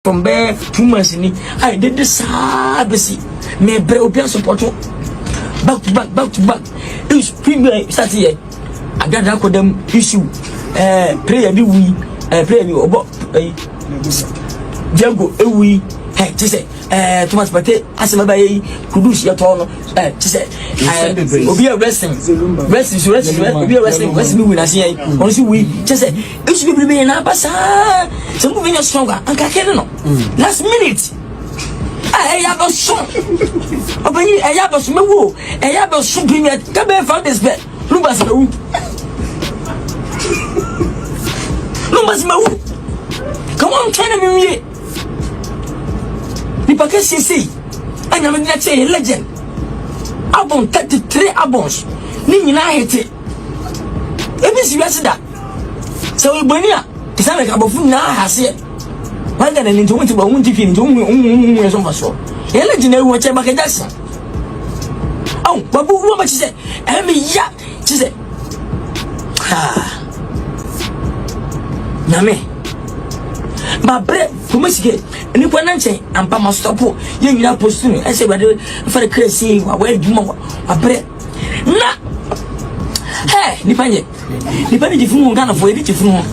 from there 2 months ni I did this abesi me bre obi support back to back is premier start here agada ko dem issue prayer bi we prayer bi obo Diego ewi hey tise Thomas Pate asema ba yi kudus ya to no tise obi a wrestling obi a wrestling we na see yi on see we tise issue bi be na basa some moving stronger anka kene no last minute ya ba so obani ya ba so mewo ya ba so premier ka be found this bet lumba se mewo come on try to me the package see and I'm not saying legend album 33 albums ni nyina hete ebi serious da so we bonia isa make abofu na hase wanga na nto wonti ba wonti fi nto wu so faso e legend e wo che Michael Jackson oh babu wo ba chi se ya chi se Name Babre Kumusike ni kwa nanche ampa ma stop ye nyina postu ni ese bade fa crazy wa djuma babre na ni panye jifumu ngana fo edi jifumu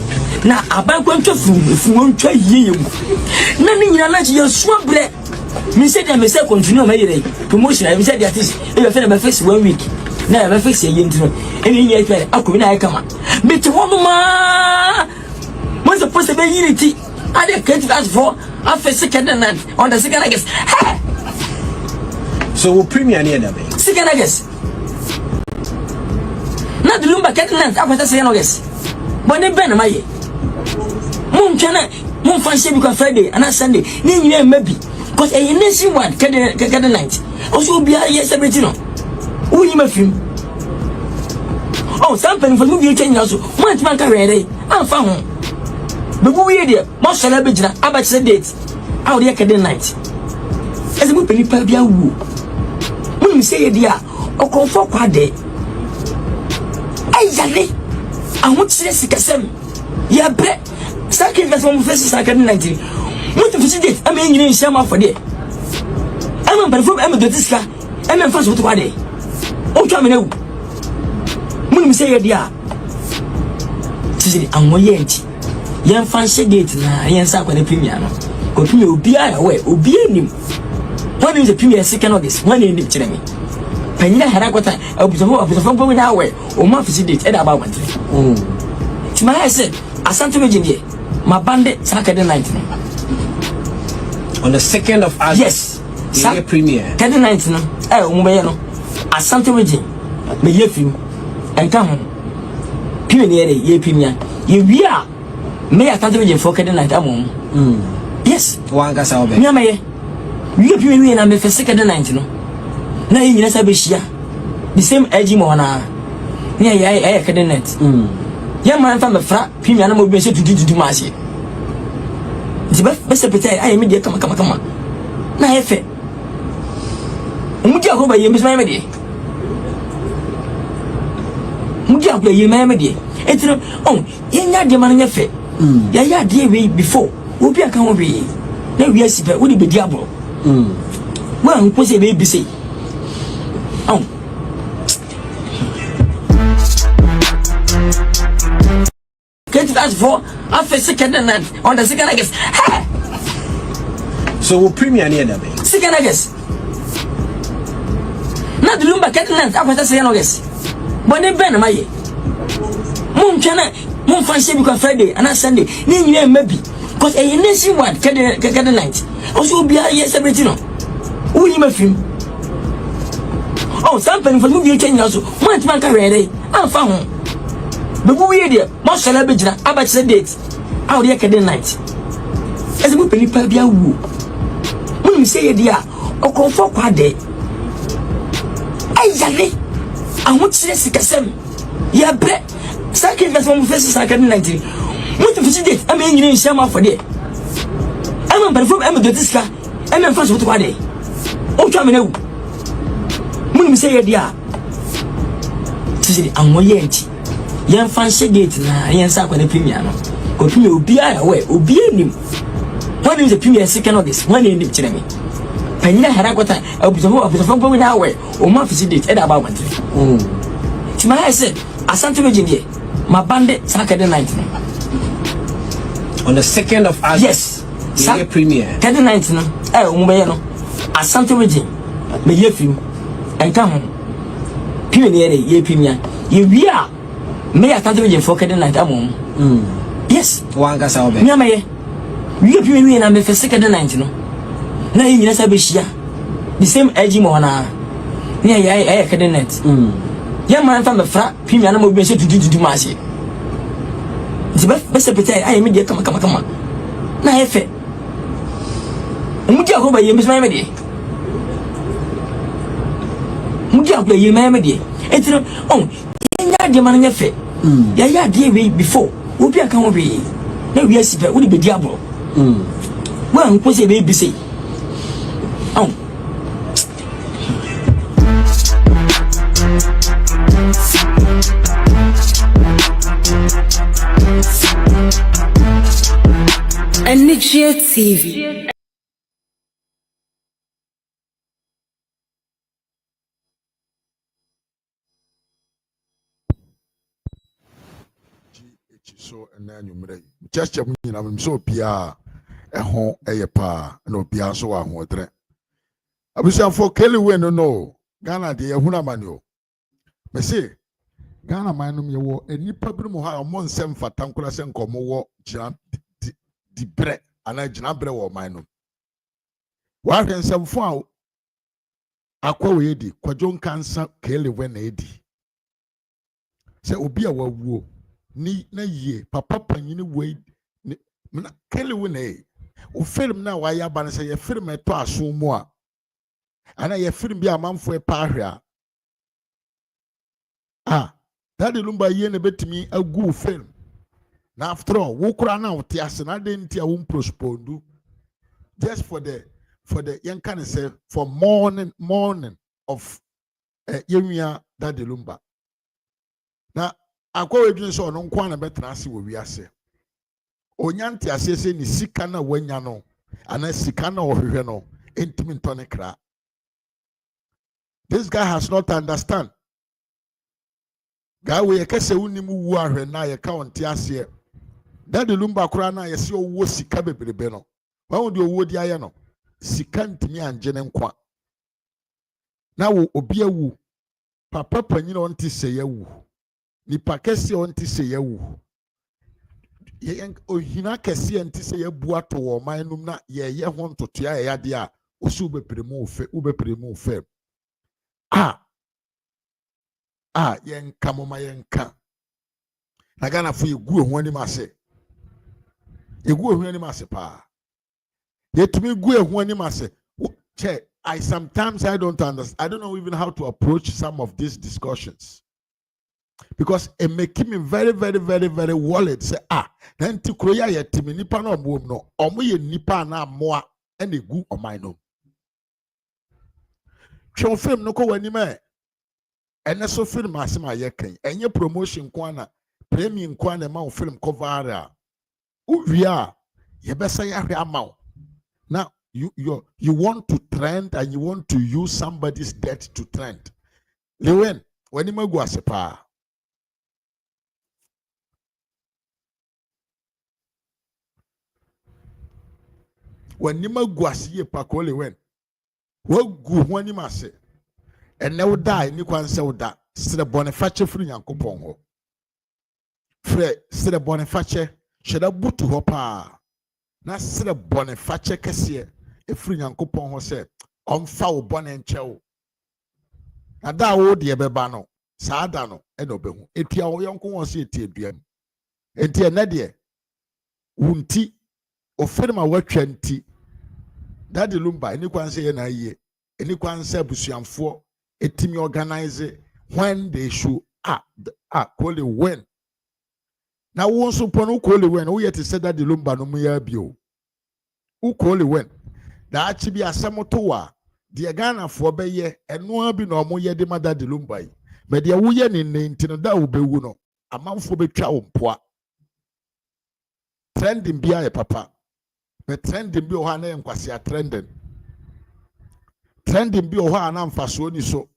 na aban kwa ntwa fumu ntwa yeye mu na ni nyina nanche ye so bre mi se dia me se continue ma yere promotion mi se dia artist e be fe na face 1 week na be face ye ntino eni ye fe akobi na ye kama beti hono ma what's supposed to be unity? I didn't get that for after second night on the second, I guess. Hey! So we'll premier near them. Second, I guess. Not the lumba getting night after the second, I guess. But they been my moon can moon fancy because Friday and Sunday. Then you maybe because a nation one get the night. Also be a yes, everything. Who you make him? Oh, something for you change also. One man carry I'm found. Bebu we there, most celebrity about the date. Out there can night. As a penny pabia woo. When you say dear, or call for quade. I want to see Cassam. Ya bread. Sacrifice one versus second 90. What to visit? I mean, you share for day. I'm a perform Emma Dotiska. I'm a first with Wade. Oh, come in. When you say dear, I'm more yet. Yan fancy gate na yan sa kwa the premier no ko premier obi a we obi anim one is the premier second August one in the chiremi panyina hara kwata abusofo bomi na we o ma fisi date e da ba wantre tima I said asante region my bande Saturday night on the 2nd of August. Yes, Saturday premier Saturday night no o mo be no asante region me ye film enka ho premier ye premier ye wi a me I can't imagine for getting night among. Yes, one gas out. Yamaye, you give me and me for second night. No, now you know, the same edgy mona. Yeah, I can net. Young man from the frat, premium animal be said to do mercy. The best appetite I immediately come. Now, if it Mudia go by you, Miss Mamedy. Mudia play you, Mamedy. It's oh, you're not the man in effect. Yeah, dear way before. We'll be a come be. Then we are super, would be diablo. Well, who was a baby say? Oh, get that for after second night on the second, I guess. So we'll premier near them. Second, I guess. Not the lumba getting night after the second, I guess. But they ban my moon can. Mon fancy because Friday and Sunday, then you maybe because a nation one get the night. Also be a yes, everything. Who you make him? Oh, something for you change also. One man carry I'm found. But we there, most celebrity about the date. Out there can the night. As a penny pabia woo. When you say dear, or call for quade. I want to see Cassam. Ya bread. Sacrifice one versus second 90. What to visit? I mean, you share for day. I'm a perform Emma Dotiska. I'm a first with Wade. Oh, come in. When you say dear, I'm more yet. Young fancy gate na yan sa kwa the premier no. Ko premier obi a we obi anim. When is the premier second August? When in the Chile? Penina Harakota, a bit of a woman away, or my date at about 1. To my I said, Asante Virginia, my bandit Saturday night. On the 2nd of August. Yes. Saturday premiere. 39th, Umayano, Asante Virginia, may you film and come home. Premier, ye premier, you are. May I start with for Cadet night? Yes, one gas out. Yamay, we have you in a for second night. No, now you know, the same edgy mona near I Cadet night. Young man from the frat, premier animal be to do mercy. The best appetite, I immediately come. Now, if it Muja over you, Miss Mamedy. Muja play you, Mamedy. It's oh. The man fit. Yeah, dear before. We'll be a come over here. No, we are super. Would be diablo. Well, what's a baby say? Oh, ansd TV. So and then you may just I'm so pia a home a pa no pia so a hodre. I wish I'm for Kelly when no Ghana de Huna Manu. Me say Ghana manum ye wo any problem ha amon sem fatankula sen komo wo jam di bre ana jina bre wo manum. Wa hwen sem fo akwa we di kwadwo nkansa Kelly when edi. Se obi a wawuo ni na ye papa panyini we na Kelly we o film na wa ya ban se ye film eto aso mu a ana ye film bi amanfo e pa ahwe that lumba ye na betimi agu film na after all wo kura na wote ase na de ntia wo prospondu just for the young can say for morning of yemia that lumba na akwa wedwin so no nkwa na betra ase wo wiase onyanti asese ni sika na wanya no ana sika na ohwehwe no entimi ntone kra. This guy has not understand. Guy we yekese unim wu ahwe na ye ka onti ase that lumba kra na ye se owo sika bebrebe no wawo de owo di aye no sika ntimi anje ne nkwa na wo obi awu papa panyina onti se yawu nipa kesi onti se yawu ye ohina kesi onti se yabu ato wo manum na ye ho ntoto ya ya de a osu bepremu ofe yenka moma yenka na Ghana fo yegu ehu ani mase pa yetumi gu ehu ani mase che I sometimes I don't understand. I don't know even how to approach some of these discussions because it make me very worried. Say then to kroya yetimi nipa na omo no omo ye nipa na amoa ene gu omai no film no ko wani me ene so film asema yekan enye promotion kwana premium kwana ma film cover a uwia ye besa ya hwe ama now you want to trend and you want to use somebody's death to trend lewen wani magu asepa wani magu asiye pa ko lewen wagu wani mase ene wo die ni kwanse wo da sere boniface furu yankopon ho fre sere boniface sheda butu ho pa na sere boniface kese e furu yankopon ho se omfa wo bone nchewo na da wo de beba no saada no e no behu etua wo yonko won se etie duam enti ene de wunti ofirma watwa nti dadi lumba ni kwanse ye na yie eni kwanse busuamfo etimi organize when they show call it when na won so pono call it when we yet said that the lumba no mu ya bio u call it when da achi bi asamoto wa de Ghana fo be ye eno abi na omo ye de mada de lumba yi me de wo ye ne ntino da wo bewu no amanfo betwa wo mpoa trending bia ye papa but trending bi o ha na enkwase a trending bi o ha na mfaso ni so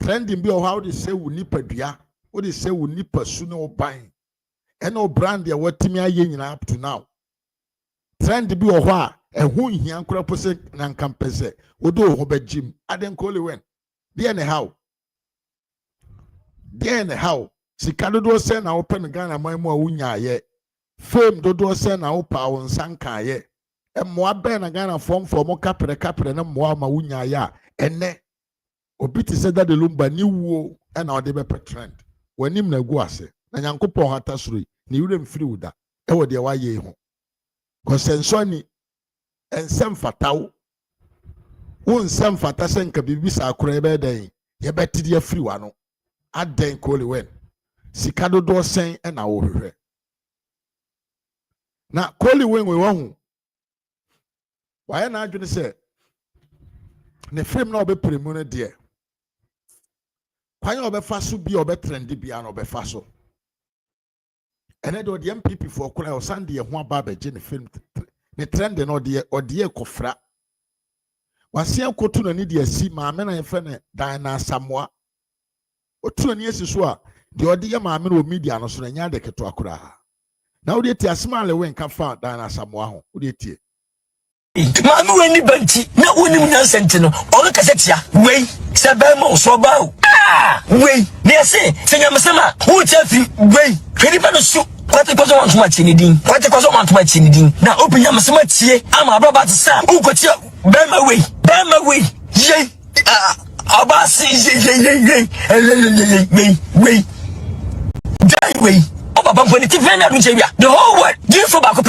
trending bi o ha wo say wo nipadua wo say wo nipasu na oban e na brand ya watimi aye nyina up to now trend bi o ho a ehu nhia nkora pose na nkampese wo do ho bagim aden kole wen there and how sika dodo se na open Ghana man mu a wunya ye fame dodo se na opa won sanka ye emmoa be na Ghana form kapre na mmoa ma wunya ye a enne obi ti se da de lumba ni wuo e na ode be trend wanim na gu ase na nyankopon hata soro ni wure mfiri wuda e wo de wa ye ho konsenso ni ensem fatawo wo nsem fata se nka bibisa akora e be dan ye betidi afiri wa no aden kole wen sika dodo sen e na wo hwehwe na kole wen we wa hu wa na adwene se ne film na obepremu no de kwanya obefa so bi obetrendi bia na obefa so ene de odi MPP for okura o sande ye ho aba beje ne film ne trend no de odi kofra wase akotu na ni de asi maame na yefe ne dan na samoa otu ani asi so a de odi ye maame no media no so na nya de keto akura na odi ti asmale wen ka fa dan na samoa ho odi tie maame weni banti na wonim nyansenti no o ka setia wei se ba mo so ba o wei ne se senyamsema wo chafi wei kwani ba no so kwate kwazo want to match anything kwate kwazo want to match anything na open yamsema tie ama ababa to sa ukotia ba ma wei ye abasi ye wei dai wei obaba mponi ti fena du chebia the whole world do for Bawku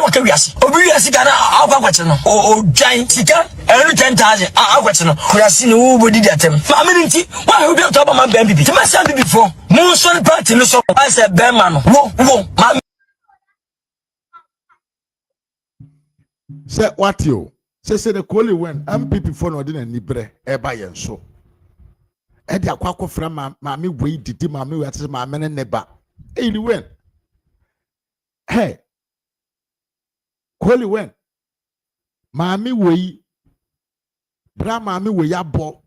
okay wiase obi wiase kana akwakwete no o dwan sika enu 10,000 akwakwete no wiase no wo bodi datem family nti why obi to ba man MPP ti ma say MPP for mo so party no so I say be man no wo ma say what you say the kole wen MPP for no de na nibre e ba yen so e de akwakofra ma me wei didi ma me wiase ma me ne neba e ni wen hey kole wen maami wei bra maami wei abo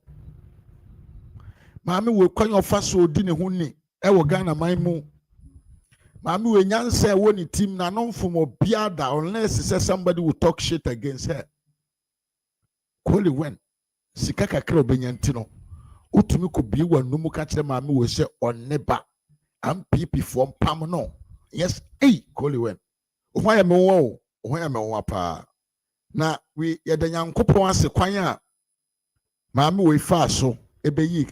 maami wei kwanyo faso odi ne ho ni e wo Ghana man mu maami wei nyansa e wo ni team na no mfom obia da unless say somebody will talk shit against her kole wen sika kakra obenyanti no utumi ko bi wanu ka kire maami wei se oneba MPP for pam no yes kole wen o ya me wo ho ya me wo pa na we ye da nyankopon ase kwan a maame we fa so ebeyi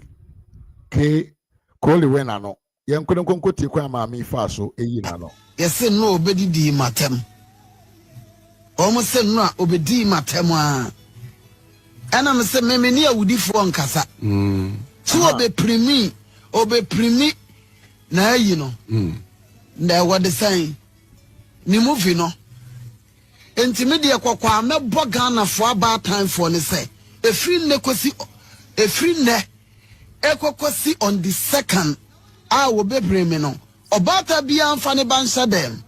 ke kole we na no ye nkonkonko tie kwan maame fa so eyi na no yese no obedidi matem omo se no a obedi matem a ana me se me ni awudifo nkasa so obeprimi na ayi no na wode san ni movie no Intimidate kwa mebo Ghana for about time for ne say efri ne ekokosi on the 2nd wo bebre me no obata bia amfa ne bansa dem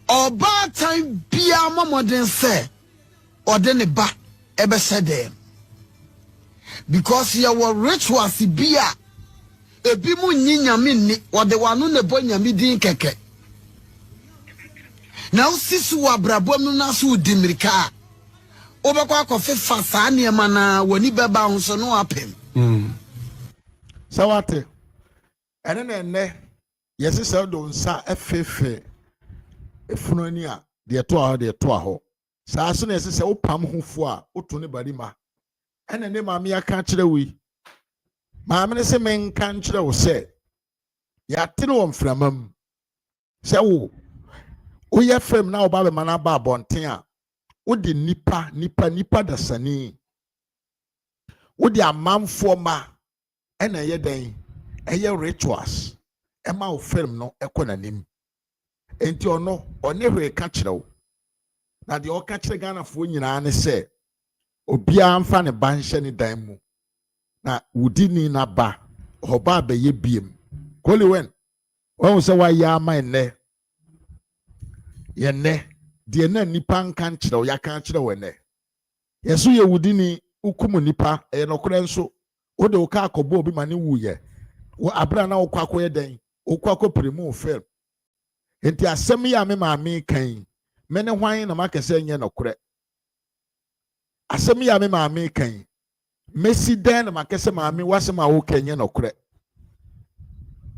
obata bia mamodin say ode ne ba ebe se dem because you were rituals bia ebi mu nyinyame ni ode wanu ne bo nyame din keke now sisu wa brabo mu na so dimirika obekwa akofefa saa ne ma na woni beba ho so no apem sawate ene yesi se do nsa efefe efunani a de to aho saa so na yesi se opam hofo a oto ne barima ene ne maame ya ka kire wi maame ne se men kan kire wo se ya tene wo mframam se wo oye fem na oba be mana ba bonten a odi nipa dasani odi amamfo ma ena ye den eye rituals e ma o film no ekonanim enti ono hwe ka kirewo na de o ka kire Ghana fo nyina ne se obia amfa ne banhye ne dan mu na wudi ni na ba oba be ye biem kole wen won se wa ya ama enne yɛnɛ deɛ na nipa nka nkyerɛ ya kan kyerɛ wɛnɛ yɛso yɛ wudini ukumu nipa ɛyɛ nɔkorɛ nso wode wo ka akɔbɔ obi ma ne wuyɛ wo abra na wo kwakɔ yɛ den wo kwakɔ premu film enti asɛm yi a me maame kan me ne hwan na maka sɛ nyɛ nɔkorɛ asɛm yi a me maame kan mesi den na maka sɛ maame wasɛm a wo kan nyɛ nɔkorɛ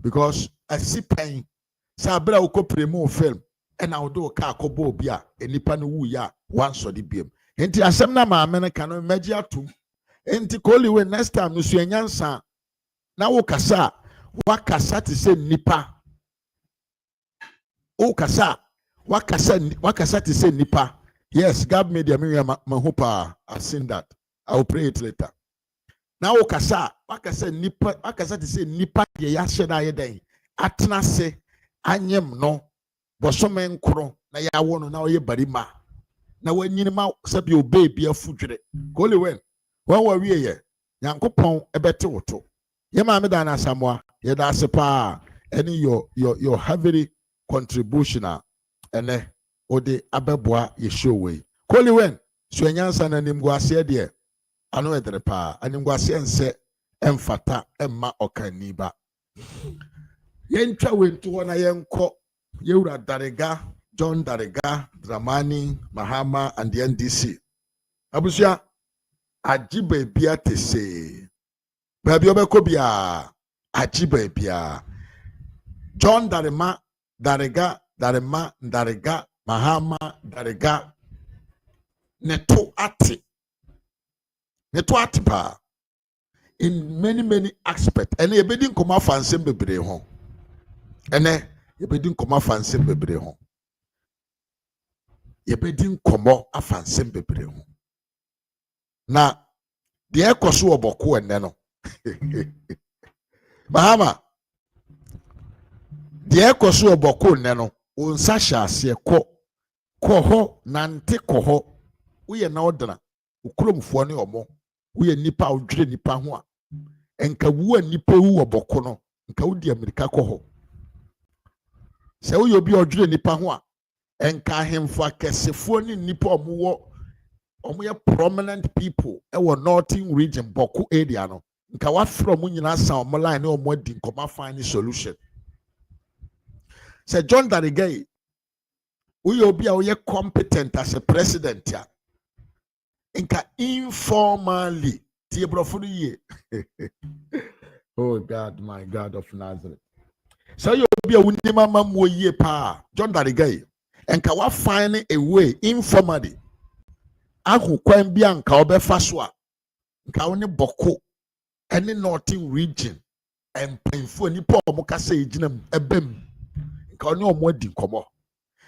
because asi pan sɛ abra wo kɔ premu film ɛna wo do wo ka akɔbɔ obi a nipa no wuyɛ a wansɔde biem enti asɛm na maame no ka no magye atom enti koliwe next time no so nyansa na wo kasa wakasa te sɛ nipa wo kasa wakasa te sɛ nipa yes God media me mahu pa I've seen that I will pray it later na wo kasa wakasa nipa wakasa te sɛ nipa ye ya hyɛ da yɛ dan atena se anyem no bosome nkoro na ya wo no na oyɛ barima na wanyini ma sabi obebi afudwere koliwe wɔn wɔ wie yɛ nyankopɔn ɛbɛte woto yɛ maame da na asamoa yɛ da ase paa ɛne your heavy contribution a ɛnɛ ode abɛboa yɛ show wei koliwe so nyansa na nim guase deɛ ano ɛdere paa anim guase nsɛ ɛmfata ɛmma ɔkani ba yɛntwa wentu hɔ na yɛnkɔ yɛwura Darega John Darega Dramani Mahama and the NDC abusua agye baabia te se baabi obɛkɔ bia agye baabia John Darega Mahama Darega neto ate pa in many aspects ene yɛbɛdi nkɔmɔ afa nsɛm bebree ho ene yɛbɛdi nkɔmɔ afa nsɛm bebree ho yɛbɛdi nkɔmɔ afa nsɛm bebree ho na deɛ ɛkɔ so wɔ Bawku ɛnɛ no Mahama deɛ ɛkɔ so wɔ Bawku ɛnɛ no wo nsa hyɛ aseɛ kɔ hɔ nante kɔ hɔ woyɛ na ɔdena wo kuromfoɔ ne ɔmo woyɛ nipa a wodwere nipa ho a ɛnka wu a nipa wu wɔ Bawku no nka wodi Amerika kɔ hɔ sɛ woyɛ obi a ɔdwere nipa ho a ɛnka ahemfo akɛsefoɔ ne nipa ɔmo yɛ prominent people ɛwɔ northern region Bawku area no nka wafrɛ ɔmo nyinaa san ɔmo line ne ɔmo adi nkɔmɔ afa ne solution sɛ John Darega yi woyɛ obi a woyɛ competent as a president a nka informally tie brɔfo no yie oh God, my God of Nazareth sɛ woyɛ obi a wonim ama mo yie paa John Darega yi nka wafine a way informally ahu kwan bi anka obɛfa so a nka wo ne Bawku ɛne northern region mpanyinfo nipa ɔmo kasa egyina ɛbɛm nka wo ne ɔmo adi nkɔmɔ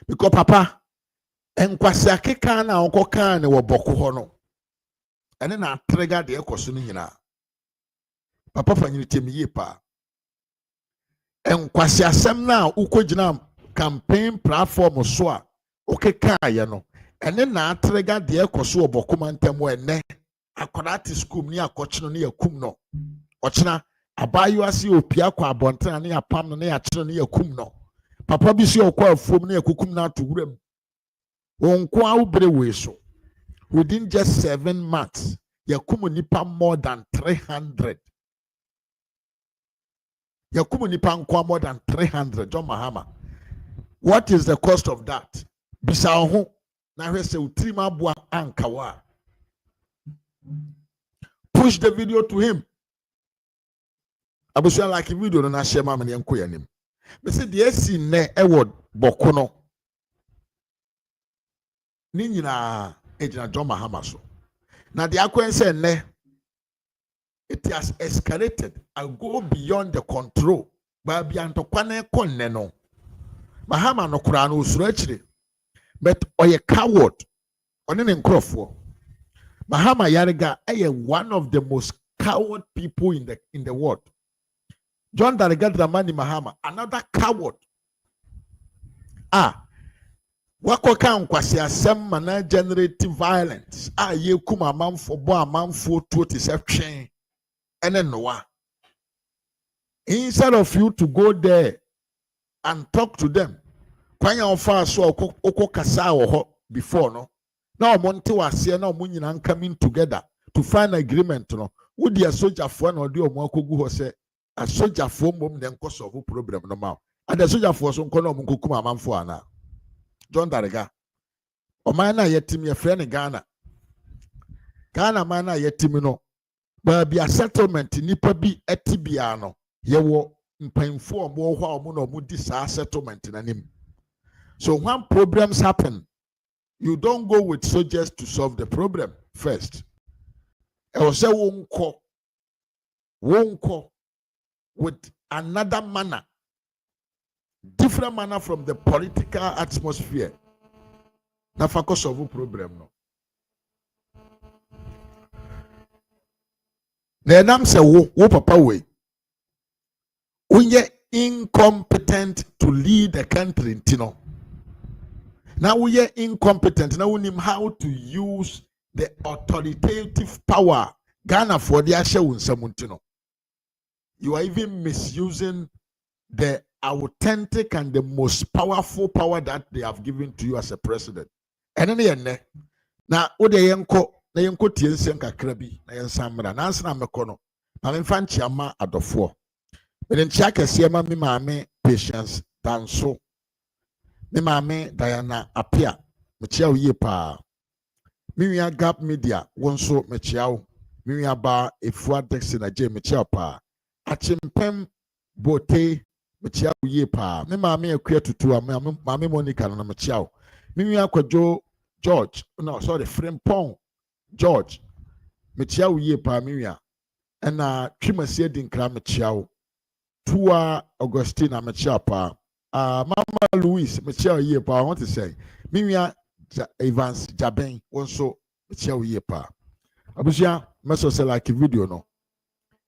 because papa enkwasi akeka na ɔkɔ kan ne wɔ Bawku hɔ no ɛne na atrega de ɛkɔ so no nyinaa papa fanyini tem yie pa enkwasi asɛm na ukɔ gyina campaign platform so a okeka yɛ no ɛne na atrega de ɛkɔ so wɔ Bawku mantam wɔ ɛnɛ akɔda te school ni akɔkyeno ne yakum no ɔkyena abayewa se opia kɔ abɔntena ne apam no ne yakyeno ne yakum no papa bi se ɔkɔ afuom ne yakukum na to wuram onko awbre we so within just 7 months yakum nipa more than 300 yakum nipa nko more than 300 John Mahama what is the cost of that bisa ho na hwɛ sɛ utrima boa ankawa push the video to him abusia like video no na share ma me enko yanim me say the esi ne ewo Bawku no ni nyina ejina John Mahama so na the akwen say ne it has escalated and go beyond the control ba bia ntokwa na konne no Mahama no kura no usuro akire but oye coward one ne nkrofo Mahama Yarega is one of the most coward people in the world. John Darega Dramani Mahama, another coward. Wako kan kwasi asem mana generative violence. Ye kuma manfo bo amanfo to te se twen ene noa. Instead of you to go there and talk to them, kwanya ofa so okọ kasa wo ho before no na omonte wase na omunyina coming together to find agreement no wodi a soldier fo na odi omo akogu ho se a soldier fo mom ne nko solve problem no ma ada soldier fo so nko na omo kokum amanfo ana John Darega oman na yetim ye frɛ ne Ghana man na yetim no ba bia settlement nipa bi etibia no yewo mpanfo omo ho omo na omo di sa settlement nanim. So when problems happen, you don't go with soldiers to solve the problem first. I will say wonko with another manner, different manner from the political atmosphere. Na fako solve problem no. Na nam say wo papa we. Unye incompetent to lead the country ntino. Now we are incompetent. Now we know how to use the authoritative power. Ghana for the Asha. You are even misusing the authentic and the most powerful power that they have given to you as a president. And then now ode yenko na yenko tiensen kakra bi na yensamra na ansa na mekono na memfa nchiama adofo. Me nchia kese ma me maame patience danso. Me mame Diana Apia, mechiao ye pa. Miwia Gap Media, wonso mechiao. Miwia ba efua Dexy na je mechiao pa. Achimpem bote mechiao ye pa. Me mame ekwe tutu mame Monica na mechiao. Miwia kwadwo George, no sorry, Frimpong George. Mechiao ye pa miwia. Ena twimasie dinkra mechiao. Tua Augustina mechiao pa. Mama Louise, Michelle Yepa, I want to say, Mimia Evans Jaben, also Michelle Yepa. Abusia, must also like a video no.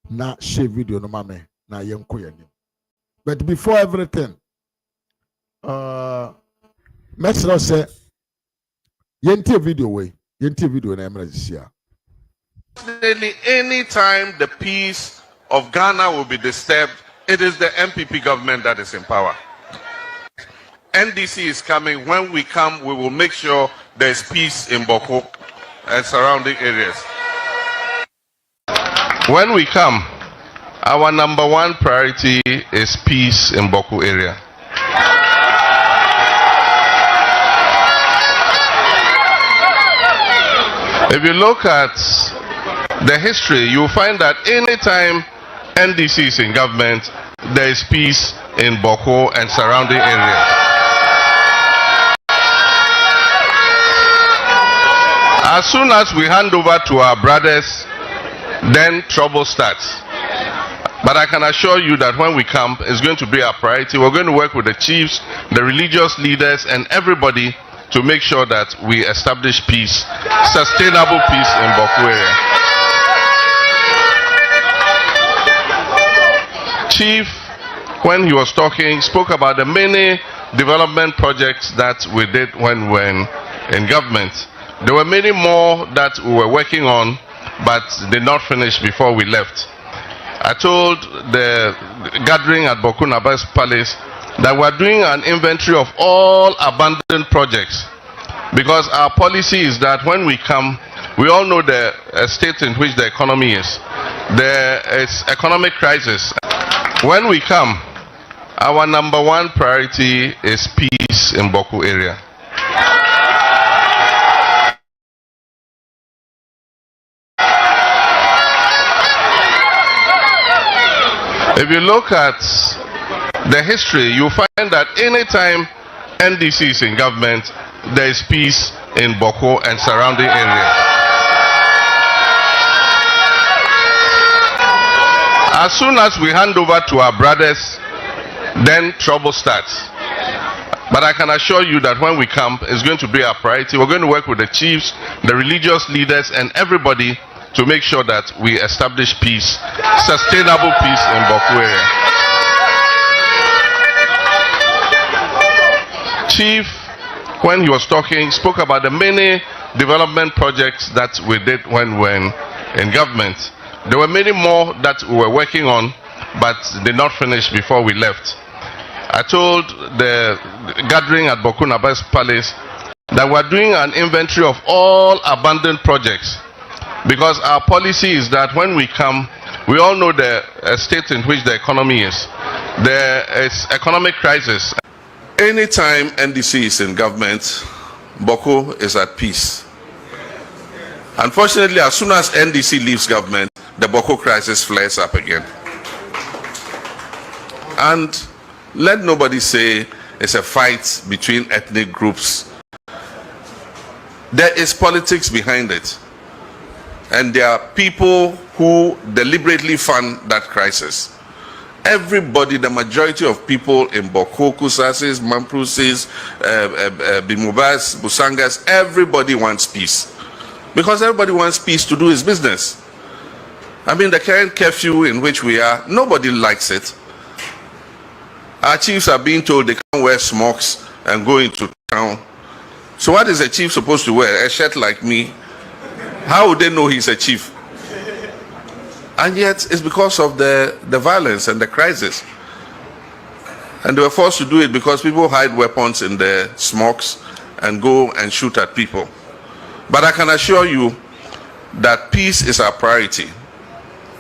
Na share video no mame, na yenko yani. But before everything, Mesro say, yenti video na emrejisia. Any time the peace of Ghana will be disturbed, it is the MPP government that is in power. NDC is coming. When we come, we will make sure there's peace in Bawku and surrounding areas. When we come, our number one priority is peace in Bawku area. If you look at the history, you'll find that anytime NDC is in government, there is peace in Bawku and surrounding areas. As soon as we hand over to our brothers, then trouble starts. But I can assure you that when we come, it's going to be our priority. We're going to work with the chiefs, the religious leaders, and everybody to make sure that we establish peace, sustainable peace in Bawku area. Chief, when he was talking, spoke about the many development projects that we did when we were in government. There were many more that we were working on, but did not finish before we left. I told the gathering at Bawku Naba's Palace that we're doing an inventory of all abandoned projects, because our policy is that when we come, we all know the state in which the economy is. There is economic crisis. When we come, our number one priority is peace in Bawku area. If you look at the history, you find that anytime NDC is in government, there is peace in Bawku and surrounding areas. As soon as we hand over to our brothers, then trouble starts. But I can assure you that when we come, it's going to be our priority. We're going to work with the chiefs, the religious leaders, and everybody to make sure that we establish peace, sustainable peace in Bawku area. Chief, when he was talking, spoke about the many development projects that we did when we were in government. There were many more that we were working on, but did not finish before we left. I told the gathering at Bawku Palace that we're doing an inventory of all abandoned projects, because our policy is that when we come, we all know the state in which the economy is. There is economic crisis. Anytime NDC is in government, Bawku is at peace. Unfortunately, as soon as NDC leaves government, the Bawku crisis flares up again. And let nobody say it's a fight between ethnic groups. There is politics behind it. And there are people who deliberately fund that crisis. Everybody, the majority of people in Bawku, Kusasis, Mamprusis, Bimubas, Busangas, everybody wants peace. Because everybody wants peace to do his business. I mean, the current curfew in which we are, nobody likes it. Our chiefs are being told they can't wear smocks and go into town. So what is a chief supposed to wear? A shirt like me? How would they know he's a chief? And yet, it's because of the violence and the crisis. And they were forced to do it because people hide weapons in the smokes and go and shoot at people. But I can assure you that peace is our priority.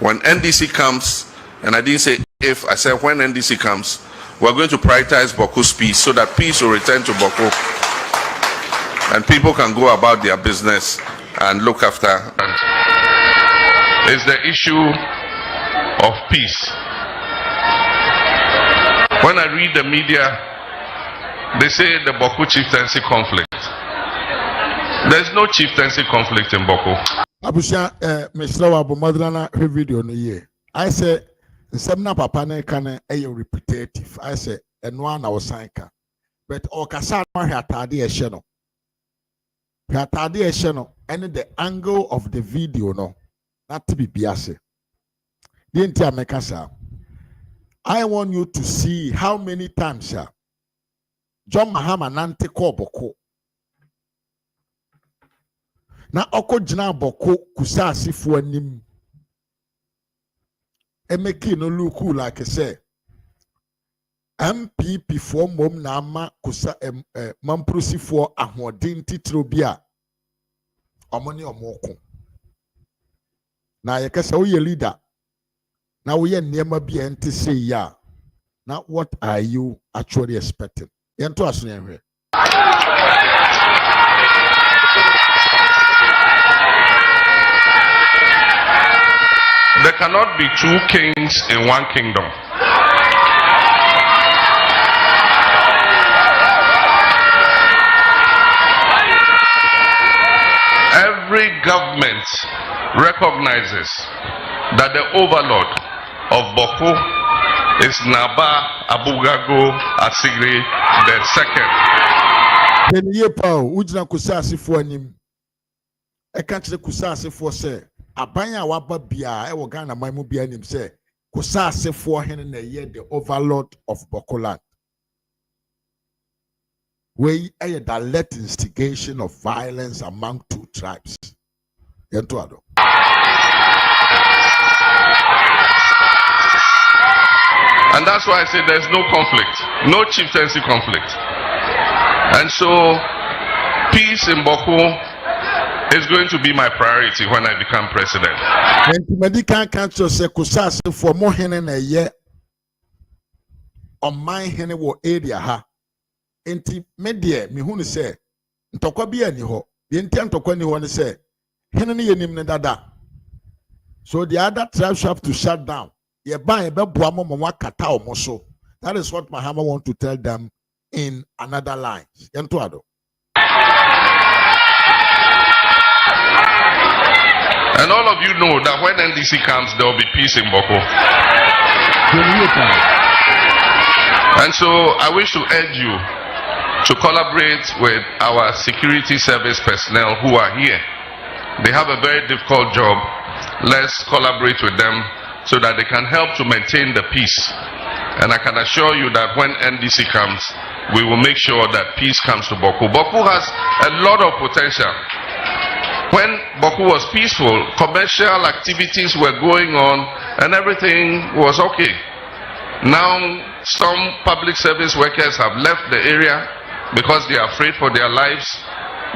When NDC comes, and I didn't say if, I said when NDC comes, we're going to prioritize Bawku's peace so that peace will return to Bawku and people can go about their business and look after. It's the issue of peace. When I read the media, they say the Bawku chieftaincy conflict. There's no chieftaincy conflict in Bawku. Abusha, Mr. Wabu Madrana video no ye. I say, Semna Papa ne kane ayo repetitive. I say, and one I was sanka. But Okasa hatadi a channel. Hatadi a channel, and the angle of the video no, not to be biase. Didn't ya make us? I want you to see how many times, sir. John Mahama nante ko Bawku. Na oko jina Bawku kusa asifu anim. Emeki no look like I say. MPP for mom na ama kusa mamprusi for ahoden titro bia. Omoni omoko. Na yekasa wo ye leader. Na wo ye niema bia ente say ya. Now what are you actually expecting? Yento aso yenhwe. There cannot be two kings in one kingdom. Every government recognizes that the overlord of Bawku is Naba Abugago Asigri II. Then ye pao ujina kusasi for anim. E can't say kusasi for say. Abanya waba bia e wogana maimu bia nim say kusase for hen na ye the overlord of Bawku land. We a direct instigation of violence among two tribes. Yento ado. And that's why I say there's no conflict, no chieftaincy conflict. And so peace in Bawku is going to be my priority when I become president. Medical council say kusase for more hen na ye on my hen wo area ha. Enti media mi hu ni say ntokwa bia ni ho. Ye enti ntokwa ni ho ni say hen ne yenim ne dada. So the other tribes have to shut down. Ye ban ye be boa mo mo kata omo so. That is what Mahama want to tell them in another line. Yento ado. And all of you know that when NDC comes, there will be peace in Bawku. And so I wish to urge you to collaborate with our security service personnel who are here. They have a very difficult job. Let's collaborate with them so that they can help to maintain the peace. And I can assure you that when NDC comes, we will make sure that peace comes to Bawku. Bawku has a lot of potential. When Bawku was peaceful, commercial activities were going on and everything was okay. Now, some public service workers have left the area because they are afraid for their lives.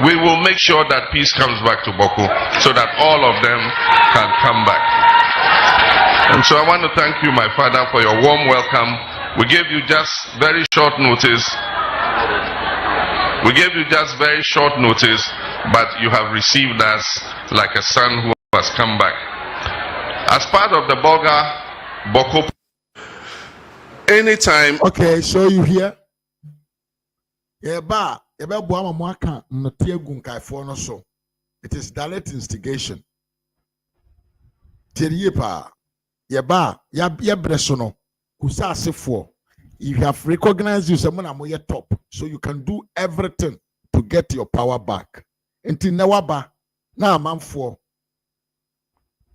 We will make sure that peace comes back to Bawku so that all of them can come back. And so I want to thank you, my father, for your warm welcome. We gave you just very short notice. But you have received us like a son who has come back. As part of the Bawku, anytime. Okay, so you hear? It is direct instigation. You have recognized you someone am your top, so you can do everything to get your power back. Until nawaba na man for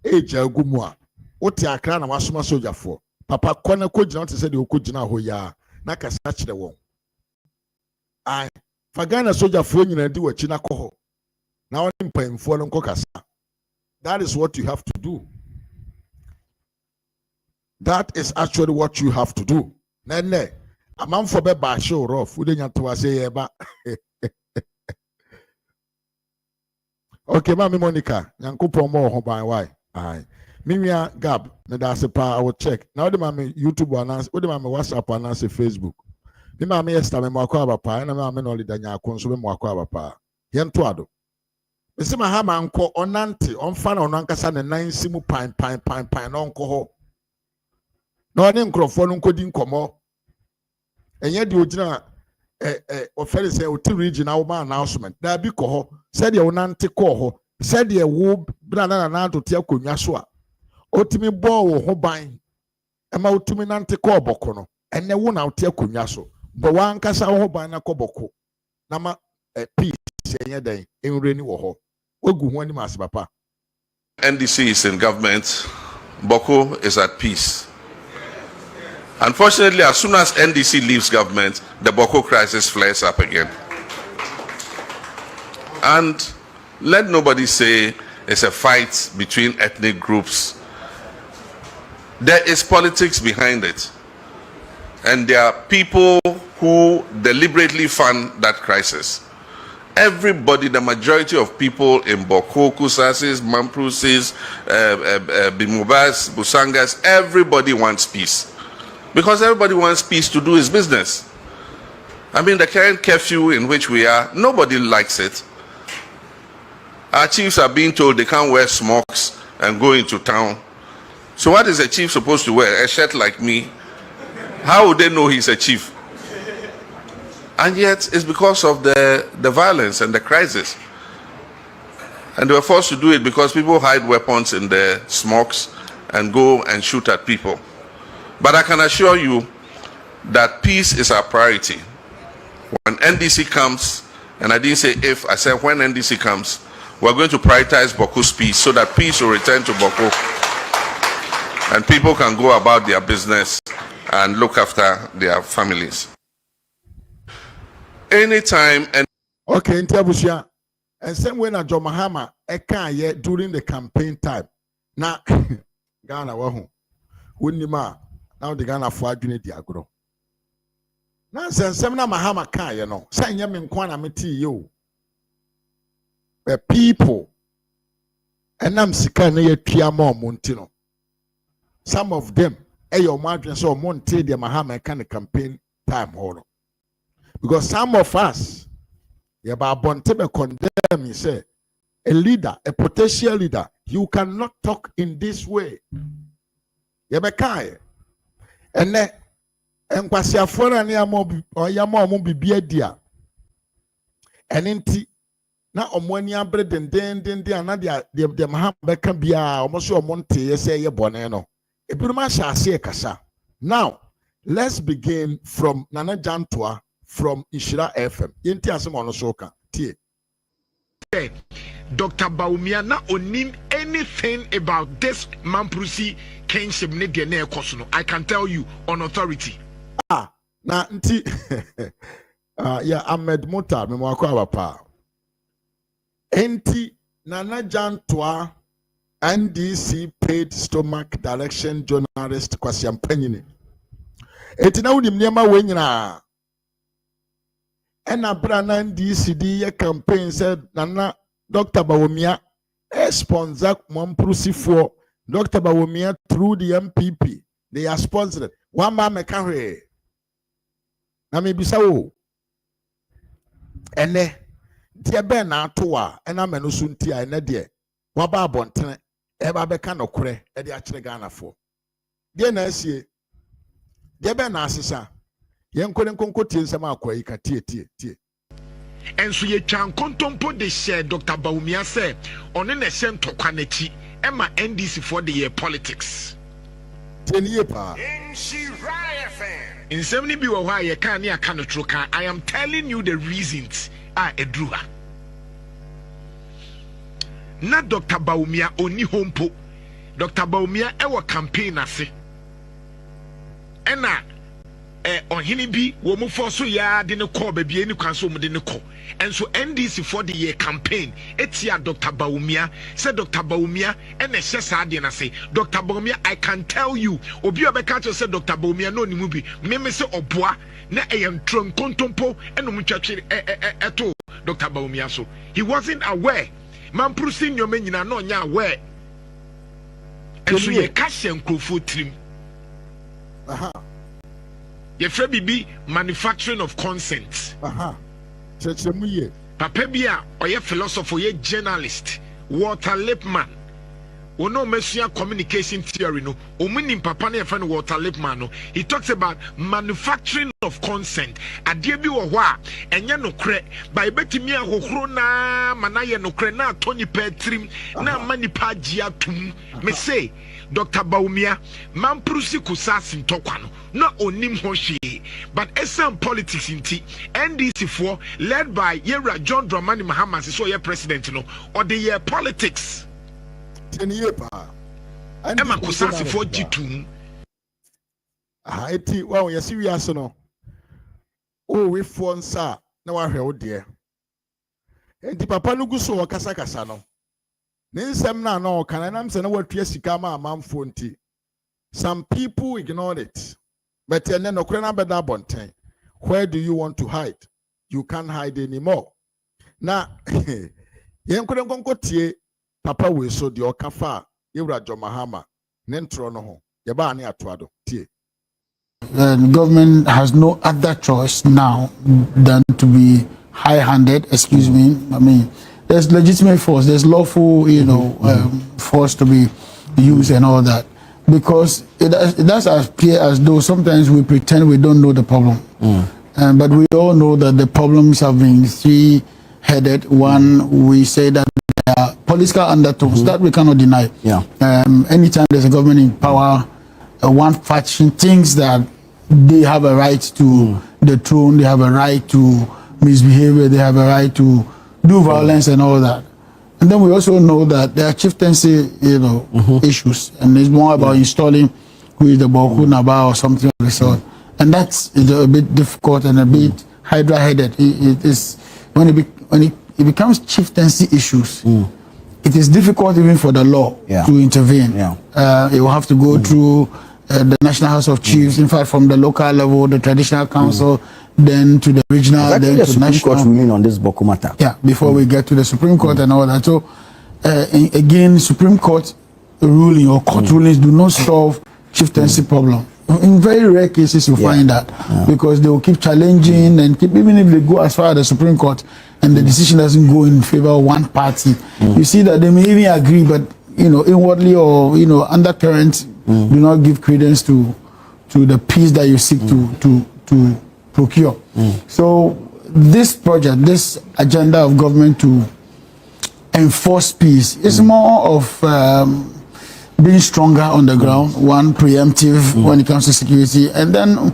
age agumwa. Oti akra na wasoma soldier for. Papa kwana ko gina to say the okojina ho ya na ka search the one. I fagana soldier for nyina di wachi na ko ho. Na won mpanyimfo no kasa. That is what you have to do. That is actually what you have to do. Nene, a man for be ba show rough. We didn't to say ba. Okay, Mami Monica, Yanko Pomo Hoban, why? Aye. Mimia Gab, that's a pa, I will check. Now the Mami YouTube announce, what the Mami WhatsApp announce Facebook. The Mami Esther, Mwakwa pa, and a man only than ya consume Mwakwa pa. Yantuado. Mr. Mahama uncle on Nanti, on fan on Ancasan and 9 simu pine, uncle ho. No, I didn't crofon coding como. And yet the original or fairly say, regional announcement. There be coho, said your Nanti coho, said your woo, brana to tell Kunyaswa. Otimi bo ho ban. Emma utumi Nanti ko bokono, and the one out tell Kunyaso. But one casa ho ban a koboko. Nama peace, say day, in rainy woho. Ogu one mas papa. NDC is in government, Bawku is at peace. Unfortunately, as soon as NDC leaves government, the Bawku crisis flares up again. And let nobody say it's a fight between ethnic groups. There is politics behind it. And there are people who deliberately fund that crisis. Everybody, the majority of people in Bawku, Kusasis, Mamprusis, Bimubas, Busangas, everybody wants peace. Because everybody wants peace to do his business. I mean, the current curfew in which we are, nobody likes it. Our chiefs are being told they can't wear smocks and go into town. So what is a chief supposed to wear? A shirt like me? How would they know he's a chief? And yet, it's because of the violence and the crisis. And they were forced to do it because people hide weapons in their smocks and go and shoot at people. But I can assure you that peace is our priority. When NDC comes, and I didn't say if, I said when NDC comes, we're going to prioritize Bawku's peace so that peace will return to Bawku and people can go about their business and look after their families. Anytime and okay, in Tiabushia, and same way na John Mahama during the campaign time. Now Ghana wahu. Unima now the Ghana for adwene diagro. Now same na Mahama kan ye no. Say nyame nkwana meti yo. The people and I'm sika na ye tua ma omonti no. Some of them your margin so omonti the Mahama kan campaign time holo. Because some of us, you condemn, you say, a leader, a potential leader, you cannot talk in this way. You be kind. And then, and kwasi afora ni amo or yamo amo bibia dia. And inti na omwani abre den na dia mahamba kan bia omo so omonte yese ye bone no. Ebiruma shase kasa. Now, let's begin from Nana Jantua. From Ishira FM. Yenti asem ono soka. Tie. Dr. Bawumia onim anything about this Mamprusi kinship ne de na ekoso. I can tell you on authority. Na nti ya Ahmed Mutar me mwako abapa. Enti Nana Jantua NDC paid stomach direction journalist Kwasi Ampanyini Eti na unim niema we nyina. Ena brana NDCD ye campaign said nana Dr. Bawumia sponsor Mamprusifo. Dr. Bawumia through the MPP. They are sponsored. One man me carry. Na me bisa wo. Ene dia be na atoa ena me no so ntia ene de. Waba abontene eba be ka nokore e de akire Ganafo. Die na asie. Die be na asesa. Yenkole nkonko tie nsema akwa yi ka tie. And so ye chan kontompo de share Dr. Bawumia say on ne shen tokwa n'echi Emma NDC for the year politics. Tenie pa. In 70 bi wo ye kan ne aka no troka. I am telling you the reasons edruha. Na Dr. Bawumia oni hompo. Dr. Bawumia ewo campaign ase. Ena on hini bi wo mo forso ya de ne call baby any kwan so mo de ne call. And so NDC for the year campaign etia Dr. Bawumia said Dr. Bawumia and sa de na say Dr. Bawumia I can tell you obi obeka to say Dr. Bawumia no ni mu bi me say oboa na tron kontompo eno mu twatwe eto Dr. Bawumia so he wasn't aware man prusi nyome nyina no nya aware. And so ye cash and trim. Ye bibi manufacturing of consent. Papa bia or ye philosopher, ye journalist, Walter Lippmann. Ono mesua communication theory no. Omuni papa ne friend Walter Lippmann no. He talks about manufacturing of consent. Adie bi wo hwa enye no kre ba ebetimi ahohoro na manaye no kre na Tony Petrim na manipa gia tum. Me say Dr. Bawumia mamprusi kusasi ntokwa no na onim hoshi but SM politics inti NDC for led by Yera John Dramani Mahama so ye president no or the year politics 10 years pa Emma kusasi for G2 eti wa ye si wiase no o we for nsa na wa hwe wo de enti papa no guso wo kasa kasa no Ninsem na no can I'm saying what sika ma fonti. Some people ignored it. But then no krena beda bonten. Where do you want to hide? You can't hide anymore. Na yen kure nkonko tie papa we so de okafa Yewra Mahama nentro no ho. Ye ba ani atoado tie. The government has no other choice now than to be high-handed, excuse me. I mean, there's legitimate force, there's lawful, force to be used and all that. Because it does appear as though sometimes we pretend we don't know the problem. But we all know that the problems have been three-headed. One, we say that there are political undertones, that we cannot deny. Anytime there's a government in power, one faction thinks that they have a right to the throne, they have a right to misbehavior, they have a right to do violence and all that. And then we also know that there are chieftaincy, issues, and it's more about installing who is the Bawku Naba or something of the sort. And that's a bit difficult and a bit hydra-headed. It is when it becomes chieftaincy issues. It is difficult even for the law to intervene. It will have to go through the National House of Chiefs, in fact, from the local level, the traditional council, then to the regional, then to Supreme national. Court ruling on this Bawku matter. Yeah, before we get to the Supreme Court and all that. So, again, Supreme Court ruling or court rulings do not solve chieftaincy problem. In very rare cases, you find that because they will keep challenging and keep, even if they go as far as the Supreme Court and the decision doesn't go in favor of one party, you see that they may even agree, but inwardly or undercurrent do not give credence to the peace that you seek to procure. So this project, this agenda of government to enforce peace is more of being stronger on the ground, one preemptive when it comes to security, and then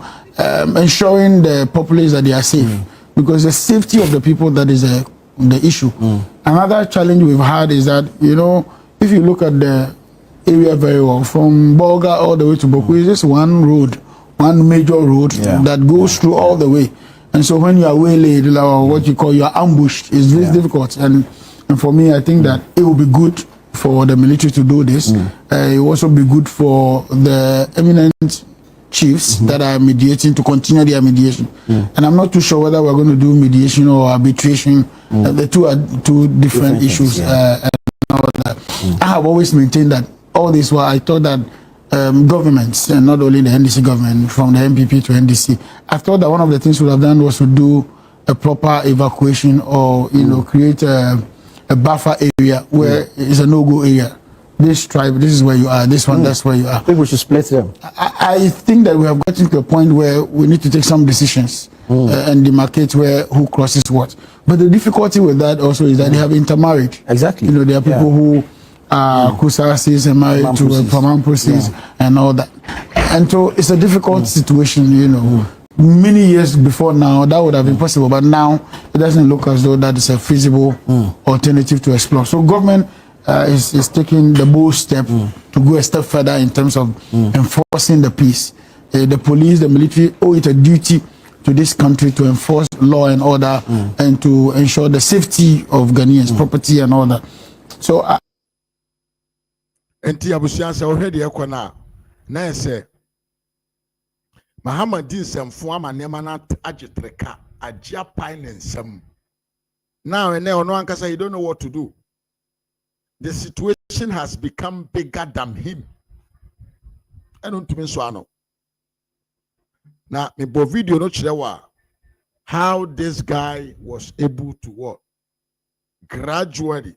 ensuring the populace that they are safe, because the safety of the people that is the issue. Another challenge we've had is that if you look at the area very well, from Bolga all the way to Bawku, it's just one road, one major road that goes through all the way. And so when you are waylaid, or what you call you are ambushed, it's very difficult. And for me, I think that it will be good for the military to do this. It will also be good for the eminent chiefs that are mediating to continue their mediation. And I'm not too sure whether we're going to do mediation or arbitration. The two are two different issues. And all that. I have always maintained that all this while I thought that governments, and not only the NDC government, from the MPP to NDC, I thought that one of the things we would have done was to do a proper evacuation or, create a buffer area where it's a no-go area. This tribe, this is where you are. This one, that's where you are. I think we should split them. I think that we have gotten to a point where we need to take some decisions and demarcate where who crosses what. But the difficulty with that also is that they have intermarried. Exactly. There are people who are Kusasis and married to Pamampusis and all that. And so it's a difficult situation, Many years before now, that would have been possible. But now, it doesn't look as though that is a feasible alternative to explore. So government is taking the bold step to go a step further in terms of enforcing the peace. The police, the military owe it a duty to this country to enforce law and order and to ensure the safety of Ghanaians' property and all that. So, mahama din semfo ama nema na agitreka agia pine nsem. Now and now, no one can say you don't know what to do. The situation has become bigger than him. I don't mean so. Now, me bo video no chilewa how this guy was able to what gradually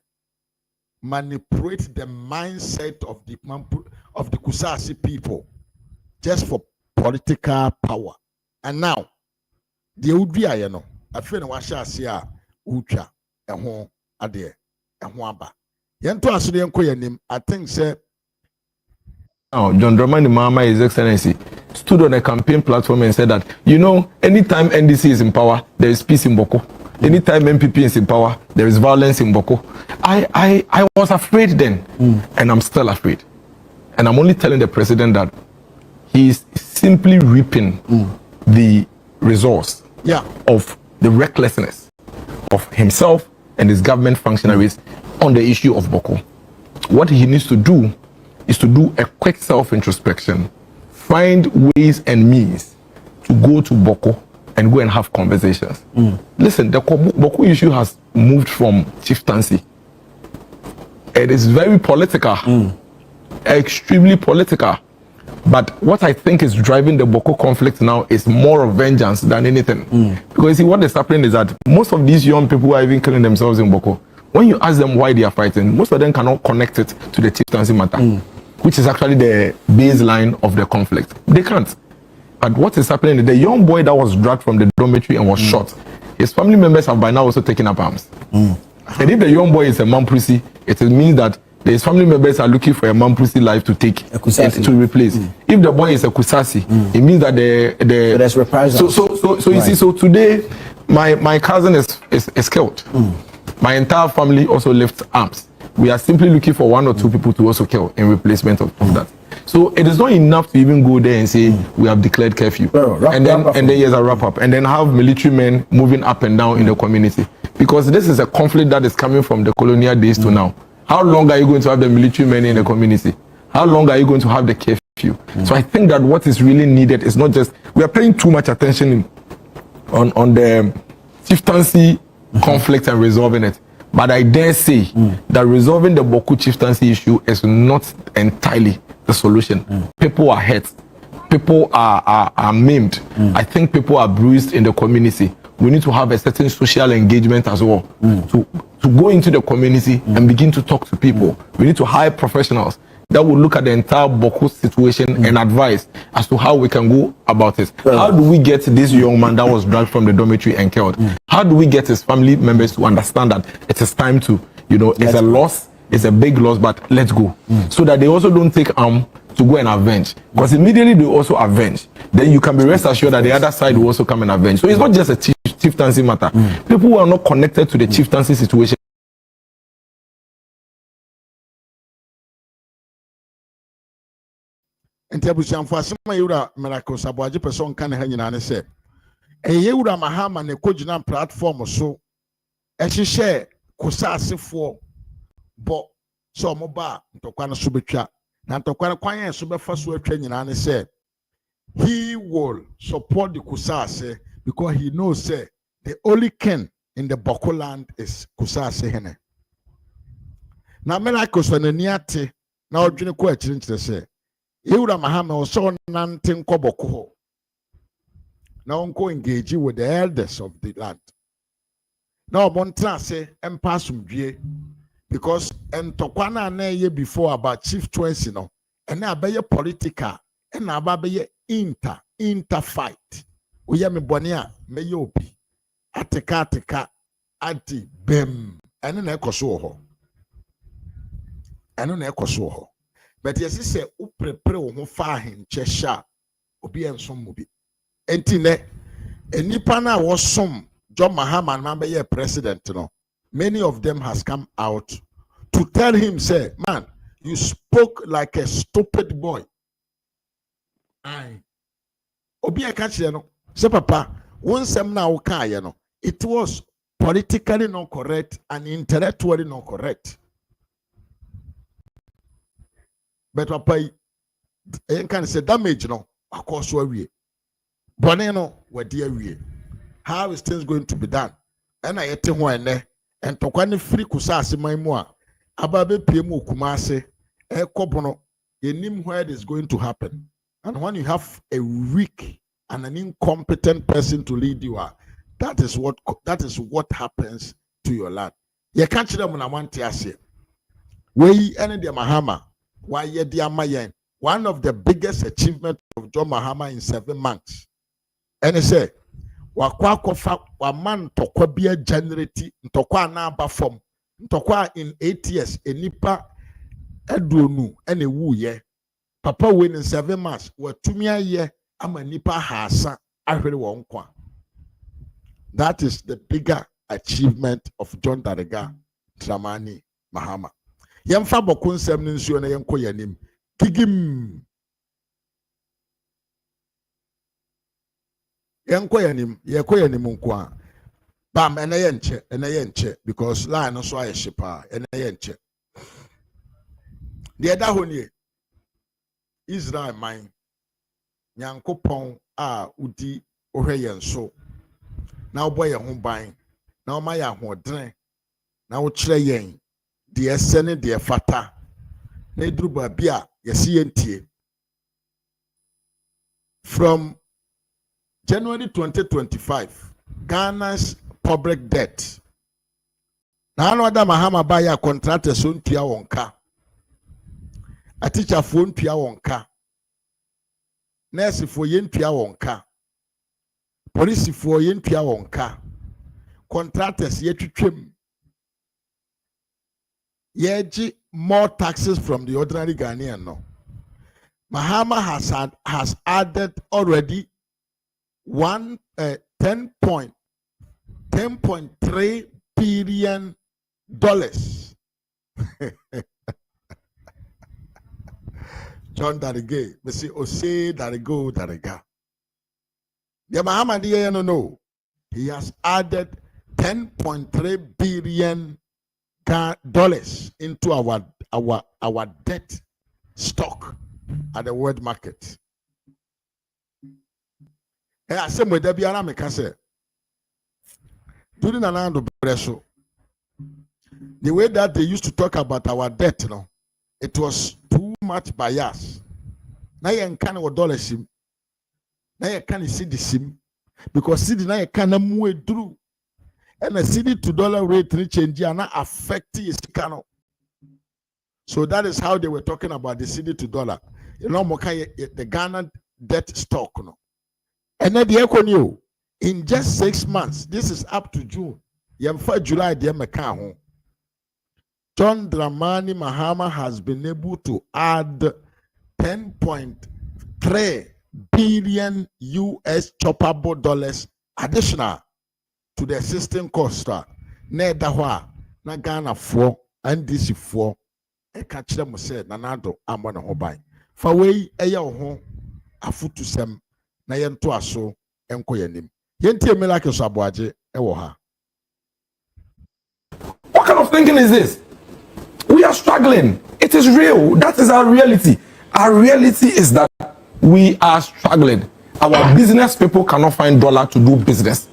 manipulate the mindset of the Kusasi people just for political power. And now, the would be I feel no washa sia ucha ehon ade ehon aba. Yento aso de enko yanim. I think say now, John Dramani Mahama, His Excellency, stood on a campaign platform and said that, anytime NDC is in power, there is peace in Bawku. Anytime MPP is in power, there is violence in Bawku. I was afraid then, and I'm still afraid. And I'm only telling the president that he is simply reaping the resource of the recklessness of himself and his government functionaries on the issue of Bawku. What he needs to do is to do a quick self-introspection, find ways and means to go to Bawku and go and have conversations. Listen, the Bawku issue has moved from chieftaincy. It is very political, extremely political. But what I think is driving the Bawku conflict now is more of vengeance than anything. Because you see, what is happening is that most of these young people who are even killing themselves in Bawku, when you ask them why they are fighting, most of them cannot connect it to the chieftaincy matter, which is actually the baseline of the conflict. They can't. But what is happening is the young boy that was dragged from the dormitory and was shot, his family members have by now also taken up arms. And if the young boy is a Mampusi, it means that his family members are looking for a Mampusi life to take to replace. If the boy is a Kusasi, it means that there's reprisals. So you see, so today my cousin is killed. My entire family also left arms. We are simply looking for one or two people to also kill in replacement of that. So it is not enough to even go there and say we have declared curfew, and then here's a wrap up, and then have military men moving up and down in the community, because this is a conflict that is coming from the colonial days to now. How long are you going to have the military men in the community? How long are you going to have the curfew? So I think that what is really needed is not just we are paying too much attention on the chieftaincy conflict and resolving it. But I dare say that resolving the Bawku chieftaincy issue is not entirely the solution. People are hurt. People are maimed. I think people are bruised in the community. We need to have a certain social engagement as well to go into the community and begin to talk to people. We need to hire professionals that will look at the entire Bawku situation and advise as to how we can go about it. How do we get this young man that was dragged from the dormitory and killed? How do we get his family members to understand that it is time to, it's a loss, it's a big loss, but let's go. So that they also don't take arm to go and avenge. Because immediately they also avenge. Then you can be rest assured that the other side will also come and avenge. So it's not just a chieftaincy matter. People who are not connected to the chieftaincy situation. Enti abusiamfo asema yura miracle saboaje person kan ha nyina ne se yura mahama ne kogina platform so ehihye kusasefo bo so mo ba ntokwa no so betwa na ntokwa no kwan so befa so atwa nyina ne se he will support the Kusase because he knows say the only king in the Bawku land is Kusase hene. Na mena kosonaniate na odwene ko akire say Ewura Mahama also nante nko Bawku ho. Na onko engage with the elders of the land. Now Montana say empasumdue because entokwana na ye before about chief twenty no and na be political and na be inter fight. Oya me bone a me ye obi ateka anti bem ene na ekoso ho. Eno na ekoso ho. But yes say u prepare wo ho fa ahenche sha obi ensom mo bi. Enti ne enipa na wo som John Mahama man be president no. Many of them has come out to tell him say, man, you spoke like a stupid boy. Aye. Obi e catch no. Say papa, one sem na wo kan no. It was politically not correct and intellectually not correct. But papa, you can say damage no. Akoso awie. Bone no we dey awie. How is things going to be done? And I yet one and tokwane free kusase maimua ababe piemu kumase kobono yenim where it is going to happen. And when you have a weak and an incompetent person to lead you, that is what happens to your land. You can't tell them when I want to say we any the Mahama why ye the Amayen one of the biggest achievements of John Mahama in 7 months. And he said wakwa kofa waman tokwa bia generate ntokwa na aba form ntokwa in 8 years enipa eduonu ene wu ye papa win in 7 months watumi aye ama nipa hasa ahwere won kwa. That is the bigger achievement of John Dramani Mahama. Yemfa Bawku nsem ne nsuo na yenko yanim gigim yekoyanim nkwa bam ene yenche because line no so aye shipa ene yenche the other honie Israel man nyankopon a udi ohwe yenso na obo ye ho ban na o ma ya hodren na o kire yen de esene de fata na eduru ba bia yesi yentie from January 2025, Ghana's public debt. Now, another Mahama buyer contractor soon pia wonka. A teacher phone pia wonka. Nurse for yen pia wonka. Police for yen pia wonka. Contractors yet to trim. Yeji more taxes from the ordinary Ghanaian no. Mahama has added already $10.3 billion. John Darige, me say Ose Darigo Dariga. The Mahama no. He has added $10.3 billion into our debt stock at the world market. I said, during the way that they used to talk about our debt, it was too much bias. Now you can't dollar sim. Now you can't see the sim because see now you can't move through. And the CD to dollar rate change are not affecting its cano. So that is how they were talking about the CD to dollar. You know, the Ghana debt stock, And then the economy in just 6 months, this is up to June. July, John Dramani Mahama has been able to add 10.3 billion US choppable dollars additional to the existing cost. Na Ghana for and this for a catch them said Nanado Amon Hobai. For way a yaho afu to sem. Na yento aso enko yanim yentie me like saboaje ewo ha. What kind of thinking is this? We are struggling. It is real. That is our reality. Our reality is that we are struggling. Our business people cannot find dollar to do business.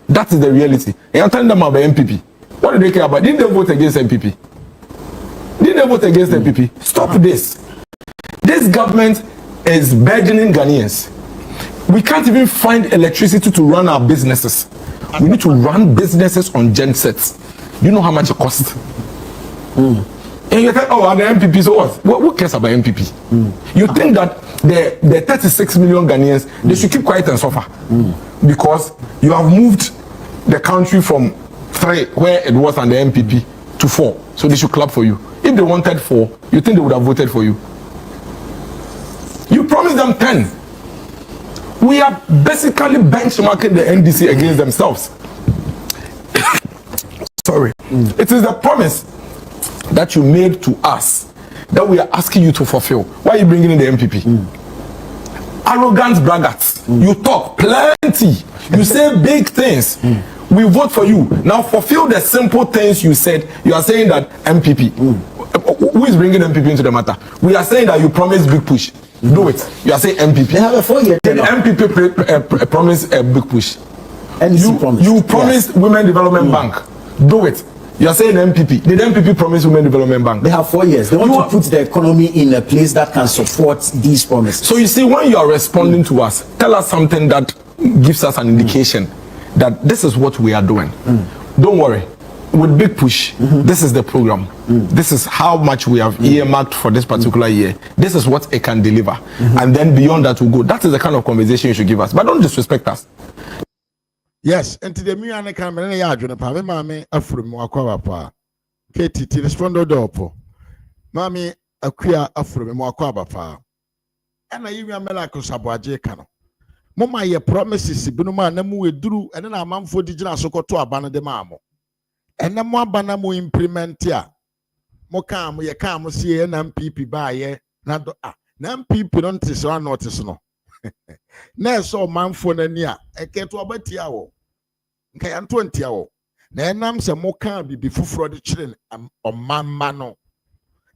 That is the reality. And I'm telling them about MPP. What do they care about? Didn't they vote against MPP? Didn't they vote against MPP? Stop this. This government is burdening Ghanaians. We can't even find electricity to run our businesses. We need to run businesses on gensets. You know how much it costs? And you think, oh, the MPP, so what? Who cares about MPP? You think that the 36 million Ghanaians, they should keep quiet and suffer because you have moved the country from 3, where it was under MPP, to 4. So they should clap for you. If they wanted 4, you think they would have voted for you? You promised them 10. We are basically benchmarking the NDC against themselves. Sorry. It is the promise that you made to us that we are asking you to fulfill. Why are you bringing in the MPP? Arrogant braggarts. You talk plenty. You say big things. We vote for you. Now fulfill the simple things you said. You are saying that MPP. Who is bringing MPP into the matter? We are saying that you promised big push. Do it. You are saying MPP. They have a 4-year tenure. MPP promised a big push. You promised Women Development Bank. Do it. You are saying MPP. Did MPP promise Women Development Bank? They have 4 years. They want to put the economy in a place that can support these promises. So you see, when you are responding to us, tell us something that gives us an indication that this is what we are doing. Don't worry. With Big Push, this is the program. This is how much we have earmarked for this particular year. This is what it can deliver. And then beyond that, we'll go. That is the kind of conversation you should give us. But don't disrespect us. Yes, and to the music camera, I don't know. Mammy, a from Wakaba. Katie, to respond to Dopo. Mammy, a queer from Wakaba. And I even Melako Sabaje Cano. Mama, your promises, Bunuma, Namu, Drew, and then a man for digital Sokoto, Abana de Mamo. And no more banamu implement ya. Mokam, ye come see an MPP by ye. Not MPP don't is one notice no. Ne so man for near. I can't to a betiao. Okay, and 20 hour. Nenam se moka be before the children or man mano.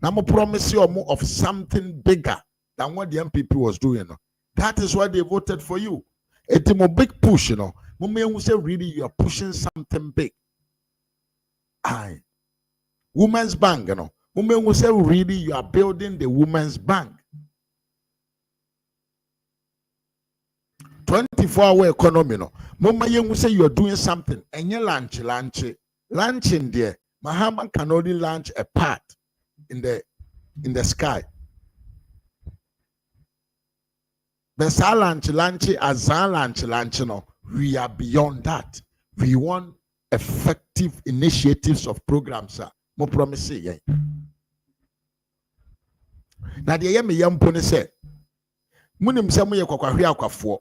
Now mo promise you more of something bigger than what the MPP was doing. That is why they voted for you. It's a big push, you know. Mummy will say really you are pushing something big. Aye. Women's Bank, you know. Women will say, really, you are building the Women's Bank. 24-hour economy, no. Mama, you will say you are doing something. And you launch in there. Mahama can only launch a part in the sky. But launch, no. We are beyond that. We want effective initiatives of programs, sir. Mo promise ye. Na de ye me yampone se. Munim se mo ye kwakwahwe akwafo.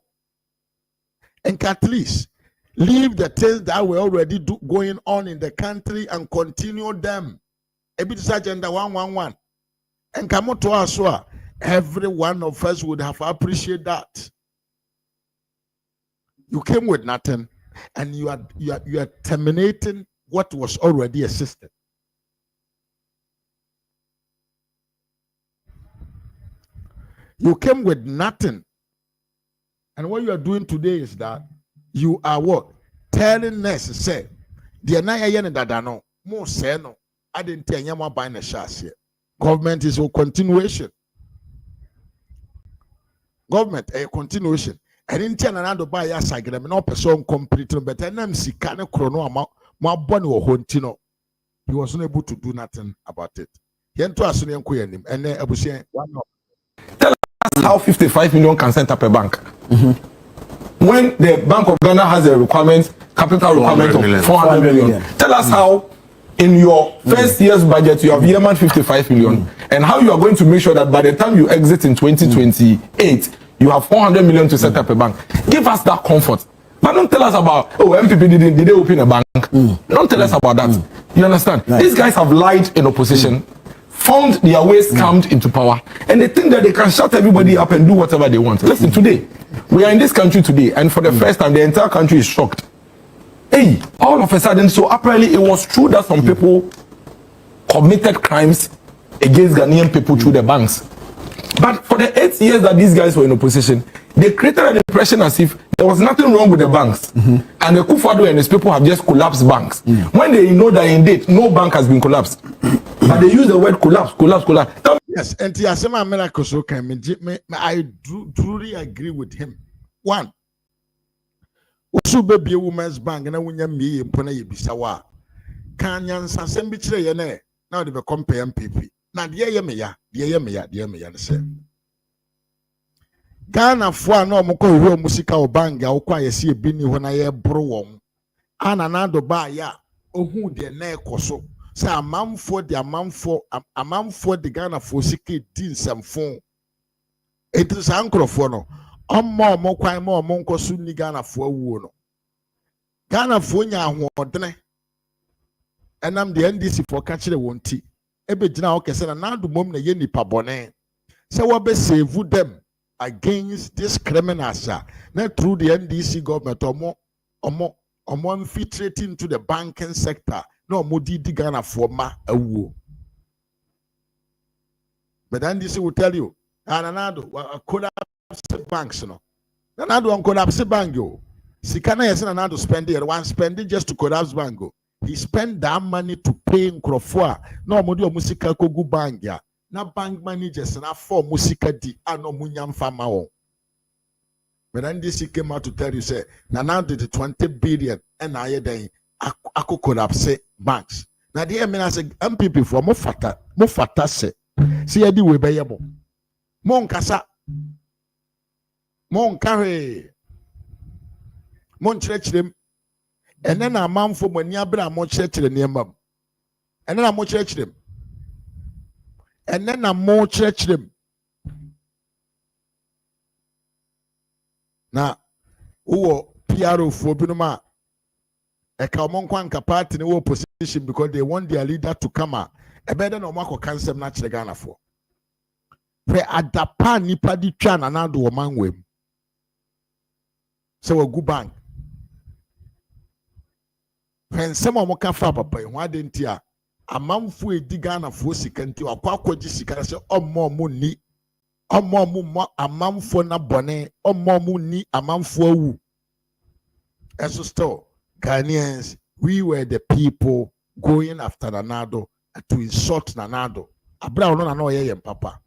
And at least leave the things that were already going on in the country and continue them. Ebi this agenda 111. And come to us, every one of us would have appreciated that. You came with nothing. And you are terminating what was already a system. You came with nothing. And what you are doing today is that you are what? Telling us, say, the Anaya Dadano, more say no. I didn't tell you about buying a chassis. Government is a continuation. Government, a continuation. I didn't tell another buy a sagre, no person complete, but I am Sikana Chrono, my bonny or Hontino. He was unable to do nothing about it. He entered us in him, and then I was saying, tell us how 55 million can set up a bank. When the Bank of Ghana has a requirement, capital requirement of 400 million. Tell us how in your first year's budget you have earmarked 55 million, and how you are going to make sure that by the time you exit in 2028, you have 400 million to set up a bank. Give us that comfort. But don't tell us about, oh, MPP did they open a bank? Don't tell us about that. You understand? Right. These guys have lied in opposition, found their ways scammed into power, and they think that they can shut everybody up and do whatever they want. Listen, today, we are in this country today, and for the first time, the entire country is shocked. Hey, all of a sudden, so apparently it was true that some people committed crimes against Ghanaian people through the banks. But for the 8 years that these guys were in opposition, they created an impression as if there was nothing wrong with the banks. And the Kwadwo and his people have just collapsed banks. When they know that indeed no bank has been collapsed. But they use the word collapse. Yes, and Tiasema Melakoso can I truly agree with him. One, Usu be a woman's bank and I win me in Pona Bisawa. Kanyan Sansembitre Yene, now they become PMPP. Now, dear Yemea, say. Ghana for no moko musika obanga okwa yesi ebini ho na ye bro wom ana na do ba ya ohu de na ekoso say amamfo de Ghana for sika di nsamfo etu sa nkrofo no ommo kwan ma ommo nkoso ni Ghana for awuo no Ghana for nya ahodene enam de NDC for ka kire wonti ebe gina o kese na do mom na ye nipa bone say wo be save them against this criminals, not through the NDC government, or more infiltrating into the banking sector. No, Modi Ghana for a war. But NDC will tell you, Ananado collapse banks, no. Ananado on collapse bango. Sikana yes, Ananado spend it, one spending just to collapse bango. He spent that money to pay in Crofua. No, Modi or Musika Kogu Bangia. Na bank managers na for musika di ano munyam fama on. But then this came out to tell you say now the 20 billion and I then ako collapse banks. Now the MN say MPP for mo fata se. See edi we beyebo. Mon kasa. Mon kare. Mon church and then a man for money abra mon church the name. And then a mon church them. And then I'm more church them. Now, who PRO for Bunuma a Kamonquanka party in opposition because they want their leader to come out. A better no more cancer match the Ghana for. Where at the pan nipa di chan and do a man with. So a good bank. When someone will come for papa, why didn't you? Amamfu edi Ghana for sikanti akwa jisika se ommo mu ni ommo mu amamfo na bone ommo mu ni amamfo awu. As still Ghanaians, we were the people going after Nanado to insult Nanado. Abra no na no ye papa.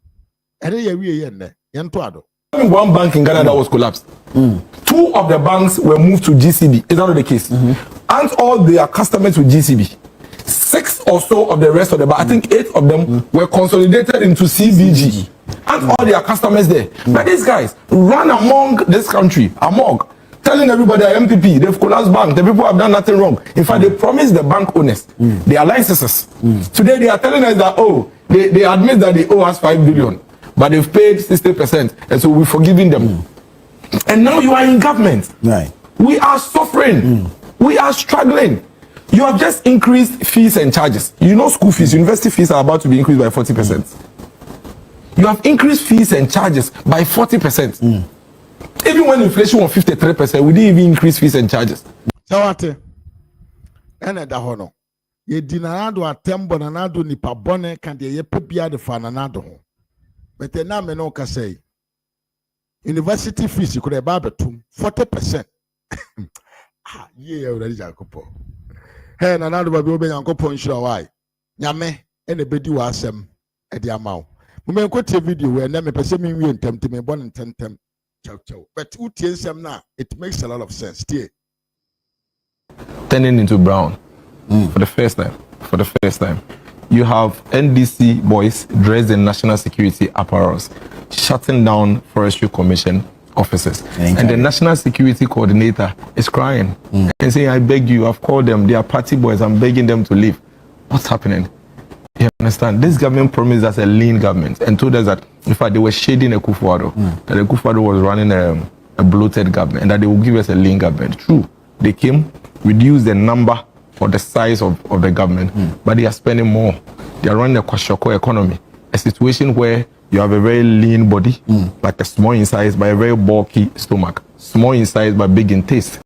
Ere ye wie ye ne yento ado. One bank in Ghana that was collapsed. 2 of the banks were moved to GCB. Is that not the case? And all their customers with GCB. 6 or so of the rest of the bank, I think 8 of them were consolidated into CBG. And all their customers there. But these guys run among this country, telling everybody at MPP, they've collapsed bank, the people have done nothing wrong. In fact, they promised the bank owners their licenses. Today they are telling us that, they admit that they owe us 5 billion, but they've paid 60%, and so we're forgiving them. And now you are in government. Right. We are suffering. We are struggling. You have just increased fees and charges. You know school fees, university fees are about to be increased by 40%. You have increased fees and charges by 40%. Even when inflation was 53%, we didn't even increase fees and charges. Sawate. Ene da hono. Ye dinanado atembo nanado ni pabone kan de ye pebia de fa nanado ho. But na me no ka say. University fees you could have betum 40%. Yeah, already Jacopo. Hey, nanado baby obe Jacopo nsura why. Nyame ene bedi wa asem e de amaw. Mo me ko tie video we na me pese me wi ntem me bon ntem. Chow. But utie nsem na it makes a lot of sense. Tie. Turning into brown for the first time. You have NDC boys dressed in national security apparels shutting down Forestry Commission officers. And the National Security Coordinator is crying and saying, I beg you, I've called them, they are party boys, I'm begging them to leave. What's happening? You understand? This government promised us a lean government and told us that, in fact, they were shading a Kwadwo, that the Kwadwo was running a bloated government and that they would give us a lean government. True. They came, reduced the number or the size of the government, but they are spending more. They are running a kwashoko economy, a situation where you have a very lean body, like a small in size, but a very bulky stomach. Small in size, but big in taste.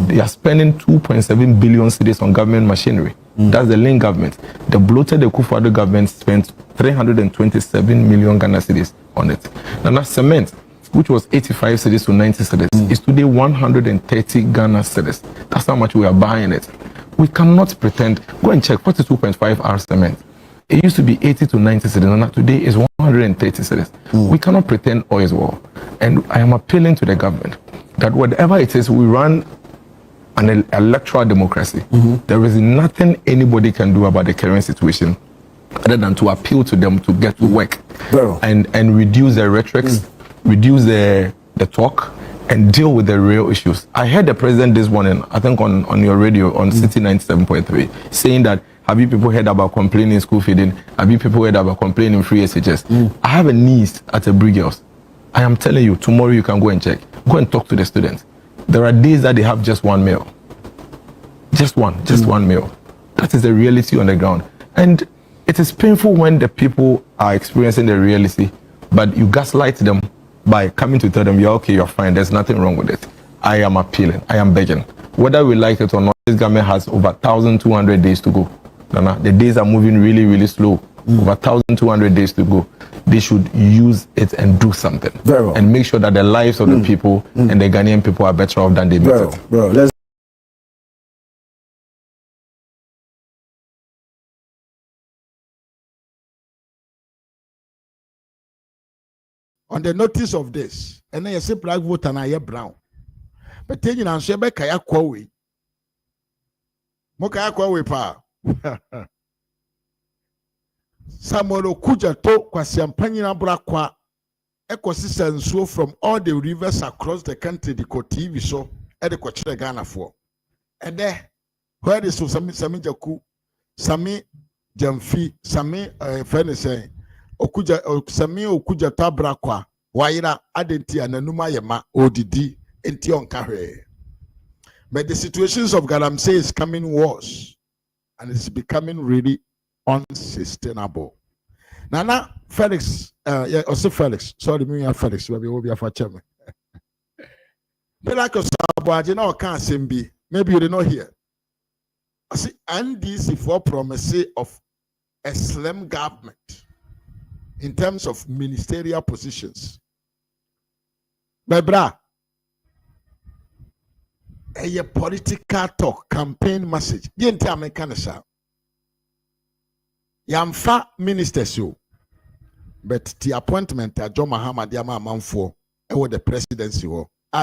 They are spending 2.7 billion cedis on government machinery. That's the Link government. The bloated Kwadwo government spent 327 million Ghana cedis on it. And that cement, which was 85 cedis to 90 cedis, is today 130 Ghana cedis. That's how much we are buying it. We cannot pretend. Go and check 42.5 hour cement. It used to be 80 to 90 cedis, and today is 130 cedis. We cannot pretend oil is war. And I am appealing to the government that whatever it is, we run an electoral democracy. There is nothing anybody can do about the current situation other than to appeal to them to get to work and reduce the rhetorics, reduce the talk, and deal with the real issues. I heard the president this morning, I think on your radio, on City 97.3, saying that, have you people heard about complaining school feeding? Have you people heard about complaining free SHS? I have a niece at a Brighouse. I am telling you, tomorrow you can go and check. Go and talk to the students. There are days that they have just one meal. Just one meal. That is the reality on the ground. And it is painful when the people are experiencing the reality, but you gaslight them by coming to tell them, you're okay, you're fine, there's nothing wrong with it. I am appealing, I am begging. Whether we like it or not, this government has over 1,200 days to go. The days are moving really, really slow. Over 1,200 days to go. They should use it and do something. And make sure that the lives of the people and the Ghanaian people are better off than they make it. Let's on the notice of this, and then you say black vote and I brown. But then you know, so be kaya kwawe. Mo kaya kwawe pa. Samuel Okuja to kwasi ampanyina brakwa ekosisa nsuo from all the rivers across the country the TV so e de kwachire Ghana for. And there where is Sami Jaku, Sami Jamfi, Sami Fenese Okuja Sami Okuja tabrakwa waira adenti ananuma yema odidi enti onka. But the situations of Galamsey is coming worse and it's becoming really unsustainable. Nana Felix, also Felix. Sorry, me and Felix. We will be a for chairman. But like a sabo, you know, can't be. Maybe you did not hear. I see, and this is for promise of a slim government in terms of ministerial positions. My bra, a political talk, campaign message. The entire mechanism. Yamfa ministers you, but the appointment at John Mahama Diama Manfo, the presidency,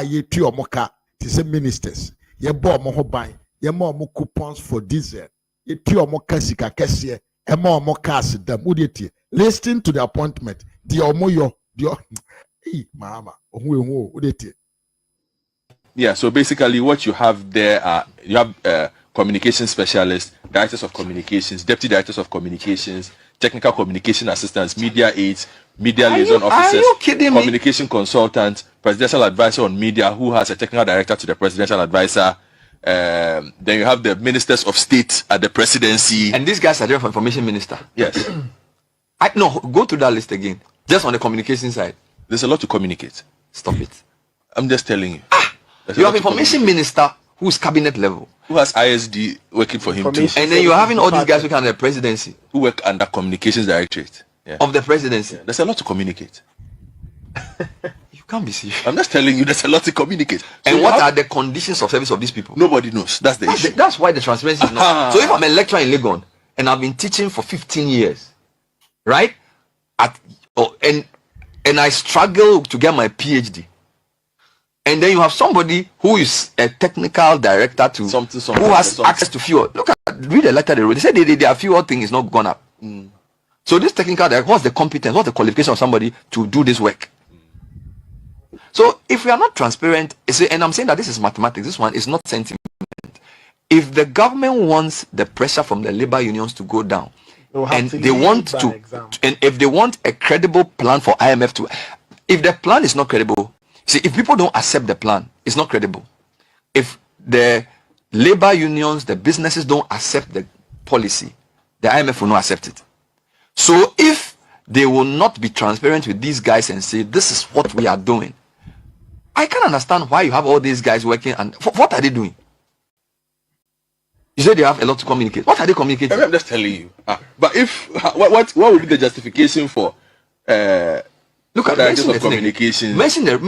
ye two moka, tis ministers, ye bo mohobai, ye more coupons for diesel, ye two moka sika kessie, and more mokas them, udity. Listen to the appointment, the omoyo, the Mahama, udity. Yeah, so basically what you have there are, you have communication specialists, directors of communications, deputy directors of communications, technical communication assistants, media aides, media liaison officers, communication consultants, presidential advisor on media who has a technical director to the presidential advisor. Then you have the ministers of state at the presidency. And these guys are there for information minister. Yes. No, go to that list again. Just on the communication side. There's a lot to communicate. Stop it. I'm just telling you. You have information minister who's cabinet level. Who has ISD working for him too. And then you're having all these guys working under the presidency. Who work under communications directorate. Yeah. Of the presidency. Yeah. There's a lot to communicate. You can't be serious. I'm just telling you there's a lot to communicate. So and what are the conditions of service of these people? Nobody knows. That's the issue. That's why the transparency is not. So if I'm a lecturer in Legon and I've been teaching for 15 years, right? And I struggle to get my PhD. And then you have somebody who is a technical director to something who has access to fuel. Look at read the letter they wrote. They said their fuel thing is not gone up. So this technical director, what's the competence, what's the qualification of somebody to do this work? So if we are not transparent, and I'm saying that this is mathematics, this one is not sentiment. If the government wants the pressure from the labor unions to go down, and they want to, and if they want a credible plan for IMF to, if the plan is not credible. See, if people don't accept the plan, it's not credible. If the labor unions, the businesses don't accept the policy, the IMF will not accept it. So if they will not be transparent with these guys and say, this is what we are doing, I can understand why you have all these guys working and what are they doing? You said they have a lot to communicate. What are they communicating? I'm just telling you. But if what would be the justification for look at directors of communications? Mention the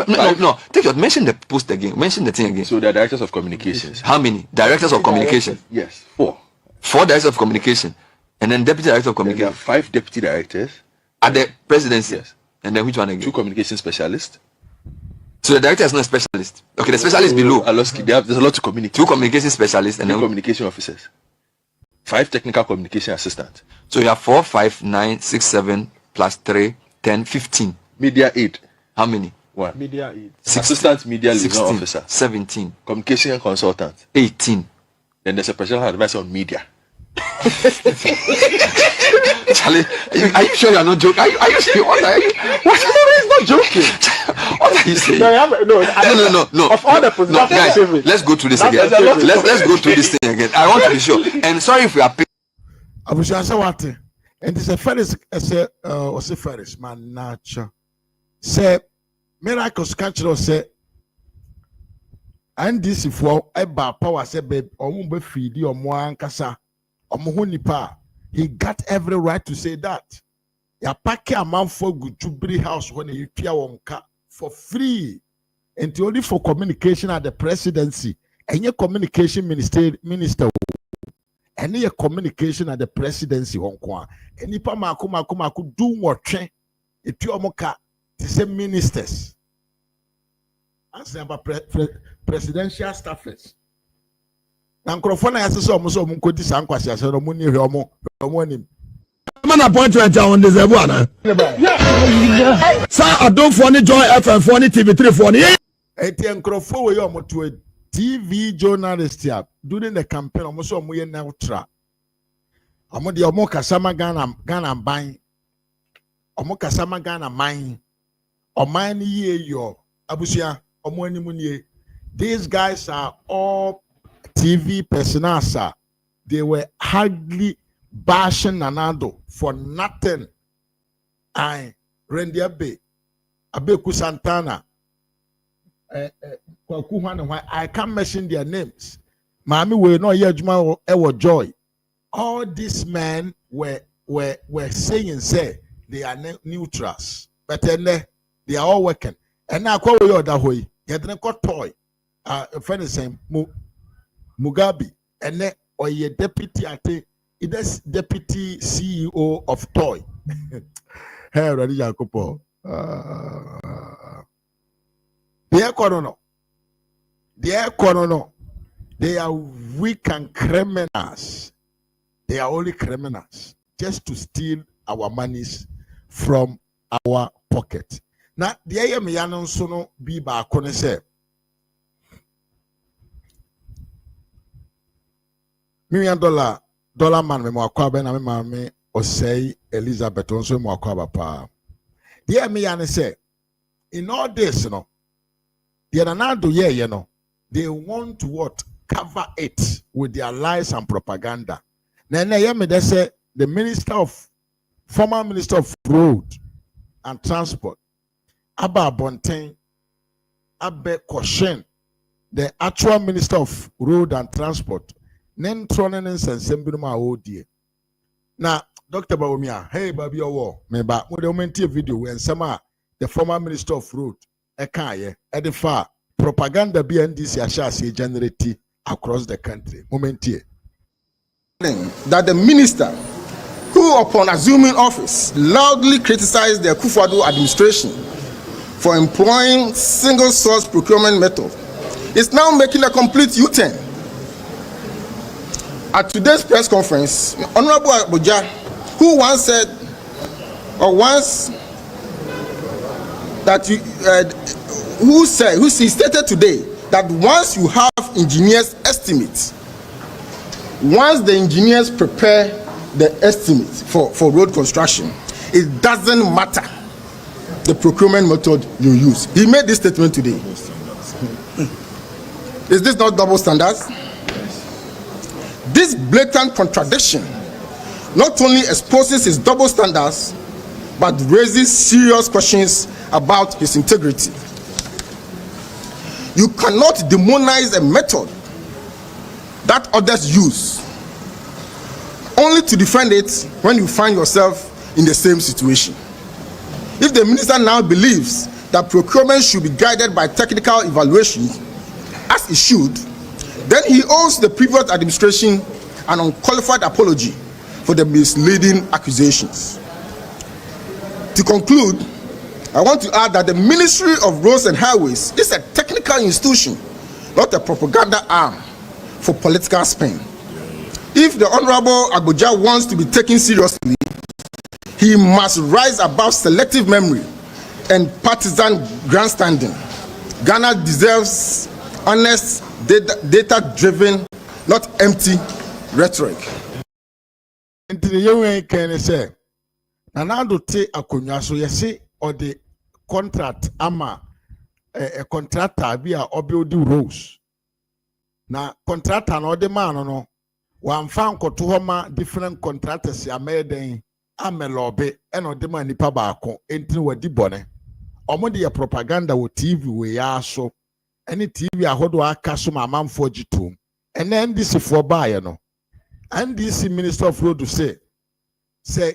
mention the post again. Mention the thing again. So the directors of communications. How many directors of communication? Yes, 4. 4 directors of communication, and then deputy director of communication. There are 5 deputy directors at the presidency. Yes. And then which one again? 2 communication specialists. So the director is not a specialist. Okay, the specialist below. There's a lot to communicate. 2 communication specialists and 2 then communication officers. 5 technical communication assistants. So you have 4, 5, 9, 6, 7 plus 3, 10, 15. Media aid. How many? 1. Media aid. Assistant media liaison 16, officer. 17. Communication consultant. 18. Then there's a presidential advisor on media. Charlie, are you sure you are not joking? Are you sure? What are you? What is not joking? What are you saying? No. Of all the positions, guys, let's go through this again. Let's go through this thing again. I want to be sure. And sorry if we are. I was just saying, and this is Ferris. Or say Ferris man nature. Say miracles catch us. Say and this if for eba power say babe omu be feedi omu ankasa omu ho nipa. He got every right to say that. Ya pake a man for good Jubilee House when you pia wonka for free. And only for communication at the presidency. And your communication minister. And your communication at the presidency wonka. And nipa maku do what train. If you moka to say ministers. As about presidential staffers. Nankrofona ya sese omo so omo nkodi sankwasi ase no muni hwe omo anim man appointment on the zebu ana sa adonfo ni Joy FM fo ni TV3 fo ni eti nkrofo we omo to TV journalist ya during the campaign omo so omo ye neutral omo de omo kasama Ghana ban omo kasama Ghana man oman ni ye yo abusia omo anim ni these guys are all TV personas, they were hardly bashing Nanado for nothing. I Randy Abeku Santana, I can't mention their names. Mami we no Yajma Ewa Joy. All these men were saying say they are neutrals, but then they are all working. And now call you that way. You didn't got toy. Friend is saying Mugabe and then or your deputy it is deputy CEO of Toy. Hey, Radi Jacopo. Dear Corono, they are weak and criminals. They are only criminals just to steal our monies from our pocket. Now, the Ayamiano Sono be back on say. $1 million man me mwakwa na me mame osei Elizabeth onso mwakwa pa. Dear me and say in all this no the anado ye no they want to what cover it with their lies and propaganda. Na ye me they say the former minister of road and transport Abba Bonten Abe Koshen, the actual minister of road and transport. Nen tronen sensembinu ma odie. Na Dr. Bawumia, hey baby owo, me ba mo de momenti video when sama the former minister of road ekaye edifa propaganda BNDC ashase generate across the country. Momenti that the minister who upon assuming office loudly criticized the Kwadwo administration for employing single source procurement method is now making a complete U-turn. At today's press conference, Honorable Abuja, who once said, or once that who stated today that once you have engineers' estimates, once the engineers prepare the estimates for road construction, it doesn't matter the procurement method you use. He made this statement today. Is this not double standards? This blatant contradiction not only exposes his double standards, but raises serious questions about his integrity. You cannot demonize a method that others use, only to defend it when you find yourself in the same situation. If the minister now believes that procurement should be guided by technical evaluation, as it should, then he owes the previous administration an unqualified apology for the misleading accusations. To conclude, I want to add that the Ministry of Roads and Highways is a technical institution, not a propaganda arm for political spin. If the Honorable Agboja wants to be taken seriously, he must rise above selective memory and partisan grandstanding. Ghana deserves honest, data-driven, not empty rhetoric. Nanado te akonwa so yesi or the contract ama a contractor bi a obuild roads na contractor na ode man no wan fan koto ho ma different contractors ya meden amelobe e no de man nipa baako entin wadi bone omo de propaganda wo TV we ya so any TV ahodo aka so ma amanfo gitum ene NDC fo baaye no NDC Minister of Road say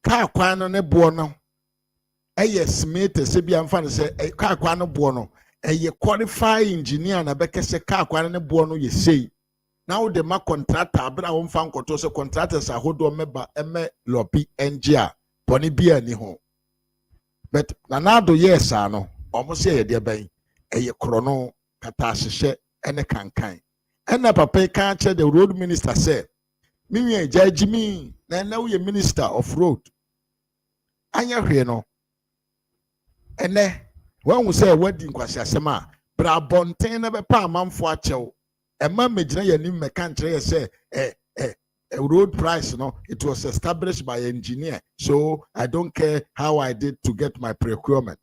car kwan no ne bo no eye smith se bia mfa no se car kwan no bo no eye qualified engineer na beke se car kwan no bo no ye sei now the ma contractor abra wo mfa nkoto se contractors ahodo meba eme lobby engia boni bia ni ho but nanado yes ano omo se ye de ban eye krono kata hyehyɛ ene kankan ena papa kan che the road minister say me judge na now you minister of road anya hwe no ene when we say wedding kwasi asema bra bonten na be pa amanfo achew ema megina yanim meka nkyere say road price no it was established by engineer so I don't care how I did to get my procurement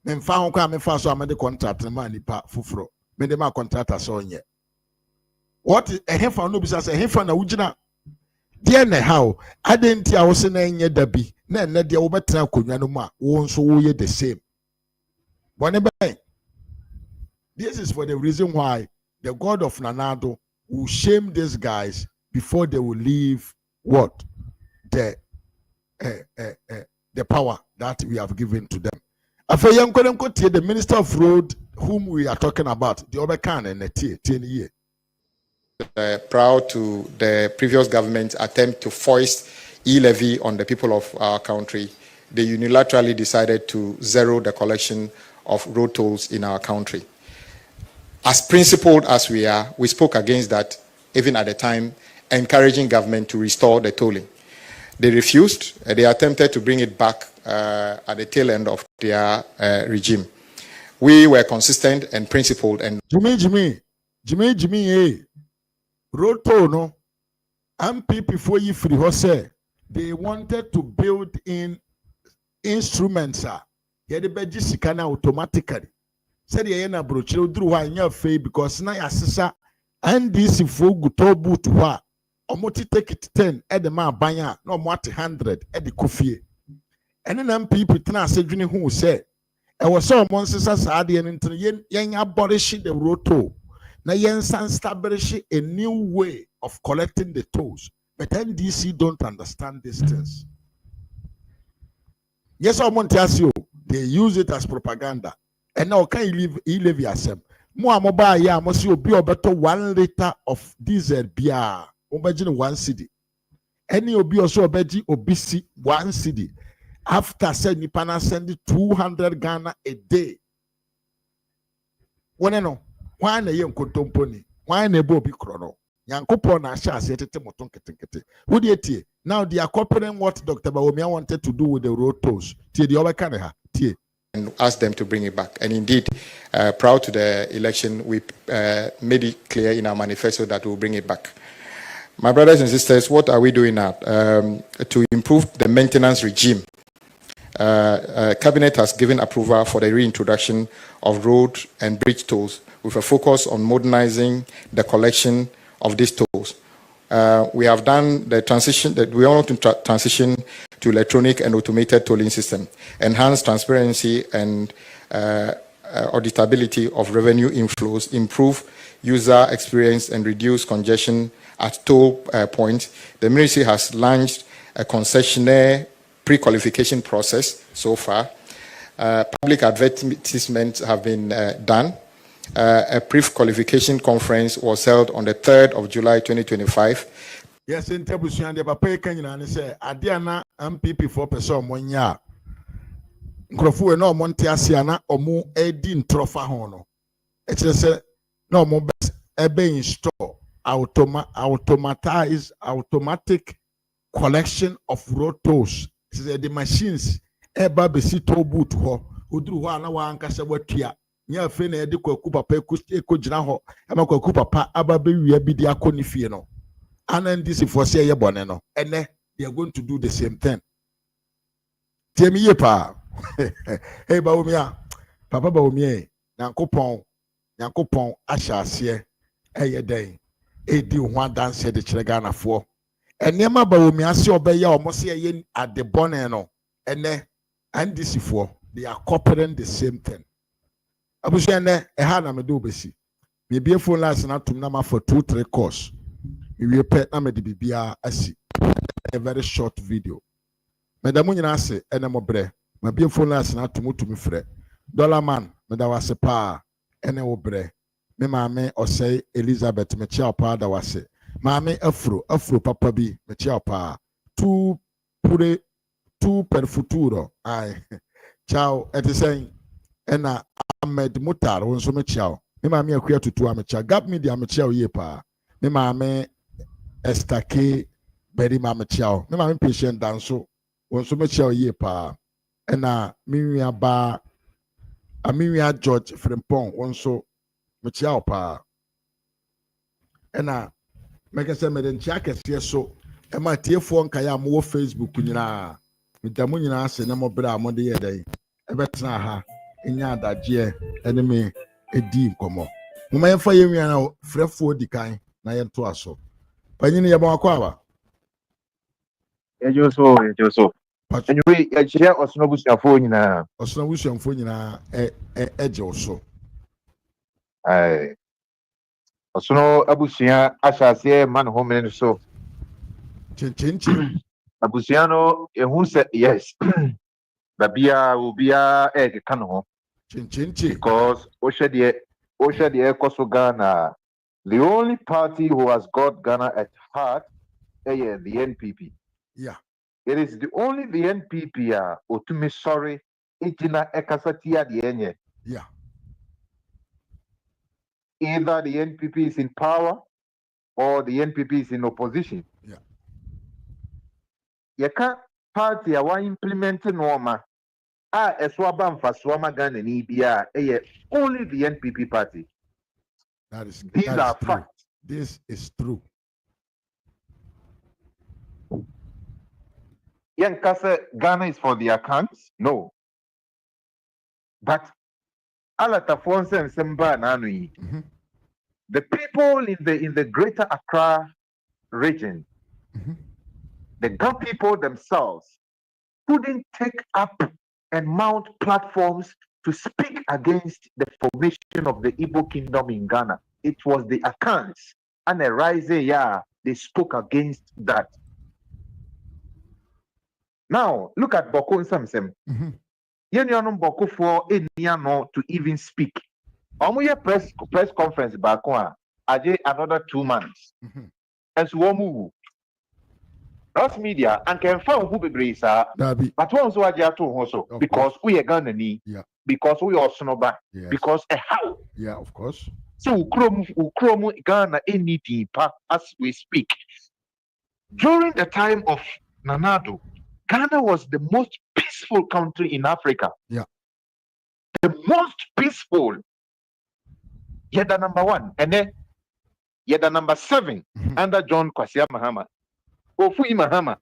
me mfa ho kwa me fa so amade contract na ma nipa fufuro me de ma contractor so onye what hefa no bisa say hefa na wugina dear ne how adenti a wo se na enye dabi na enne de wo betra konwa no mu a wo nso wo ye the same bone ben this is for the reason why the God of Nanado will shame these guys before they will leave what the power that we have given to them. The Minister of Road whom we are talking about, the Obekan and the 10 year. Proud to the previous government's attempt to foist e-levy on the people of our country, they unilaterally decided to zero the collection of road tolls in our country. As principled as we are, we spoke against that even at the time, encouraging government to restore the tolling. They refused. They attempted to bring it back at the tail end of their regime. We were consistent and principled. And Jimmy, road toll no. MP before you free say they wanted to build in instruments. Yet the budget sikana automatically. Said the na brochire duru wa nya fe because na yasesa NDC fo guto boot wa omoti take it 10 e de ma banya na omoti 100 e de kofie ene na people tena asedwene hu say e wo so omonsesa saade yen ntin yen abolish the road toll na yen san establish a new way of collecting the tolls but NDC don't understand these things. Yes, omontiasio they use it as propaganda. And now can you leave yourself? More mobile, yeah, must you be better 1 liter of diesel beer, imagine 1 cedi. Any obi also obedi obisi 1 cedi. After send Nipana send 200 Ghana a day. When no, why na yen kontomponi? Why na bobi krono? Yankopon na sha setete moton ketekete. Who dey tie? Now they are copying what Dr. Bawumia wanted to do with the road tolls. Tie the other kind ha. Tie. And ask them to bring it back. And indeed, prior to the election, we made it clear in our manifesto that we'll bring it back. My brothers and sisters, what are we doing now? To improve the maintenance regime, Cabinet has given approval for the reintroduction of road and bridge tolls with a focus on modernizing the collection of these tolls. We have done the transition that we want to transition to electronic and automated tolling system, enhance transparency and auditability of revenue inflows, improve user experience and reduce congestion at toll points, the ministry has launched a concessionaire pre-qualification process so far. Public advertisements have been done. A pre-qualification conference was held on the 3rd of July 2025. Yes, in Tabusian, the Papa Kenyan say, Adiana MPP for person 1 year. Nkrofo no monte asiana omo edin trofa hono. E kire se no mo ebe install automatic collection of road tolls. The machines eba be si toll booth ho. Oduru ho ana wa anka se watua. Nya afi na ede kwaku papa ekogina ho. Ema kwaku papa aba be wi abi di akoni fie no. Ansd for say ye bone no. Ene they are going to do the same thing. Temi ye pa. Hey Bawumia, Papa Bawumia, Yankopon, Ashasie, Eye Day, Edi one dance the Chregana for. And Nema Bawumia see obey almost yen at the Boneno, and Ansd for they are copying the same thing. Abushane, a hana medubesi. Maybe a phone last night to number for 2-3 course. We will pet Namedi Bibia asi. A very short video. Medamunya say, Enemobre. My beautiful last na to me frɛ dollar man me da wase pa ene wo bre me maame osei Elizabeth me chia pa da wase maame afro papa bi me chia pa tu per futuro ai ciao etisen ena Ahmed Mutar won so me chia me maame akua tutu am chia gap media me chia ye pa me maame Estake beri maame chia me maame patient danso won so me chia ye pa ena miwia ba amiwia George Frimpong wonso mechia opa ena meka se meden chia kese so e ma tiefo nka ya mo Facebook nyina medamu nyina ase na mo bra mo de ye dai e betena ha enya adagye ene me edi nkomo mo ma yefa yewia na frefo dikan na ye to aso panyini ye ba akwa ba ejo so anyway, I share Osnobu's phone na Osnobu's phone na eje oso. Ai. Osno abusia ashase man home so. Chin. Abusiano ehun say yes. Babia ubia kan ho. Chin. Because Oshade Koso Ghana, the only party who has got Ghana at heart is the NPP. Yeah. It is only the NPP otumi sorry ejina ekasatia the enye. Yeah. Either the NPP is in power or the NPP is in opposition. Yeah. Yeka party awa implementing norma eswaba mfaswama Ghana ni bia only the NPP party. These are facts. This is true. Yankase Ghana is for the accounts? No. But Alatafonse and Semba Nanui, the people in the greater Accra region, the Ghana people themselves couldn't take up and mount platforms to speak against the formation of the Igbo kingdom in Ghana. It was the accounts and a rise they spoke against that. Now, look at Bawku and Samsem. Yenyanum Bawku for Enyano to even speak. Omuye press conference Bawku aje another 2 months. And so move. Us media and can find who be brisa. But once we are to also because we are gonna need because we are snoba because how? Yeah, of course. So Ukromu Ghana anything as we speak. During the time of Nanado, Ghana was the most peaceful country in Africa. Yeah. The most peaceful. You're the number 1. And then you're the number 7 under John Kwasia Mahama. Ofui Mahama.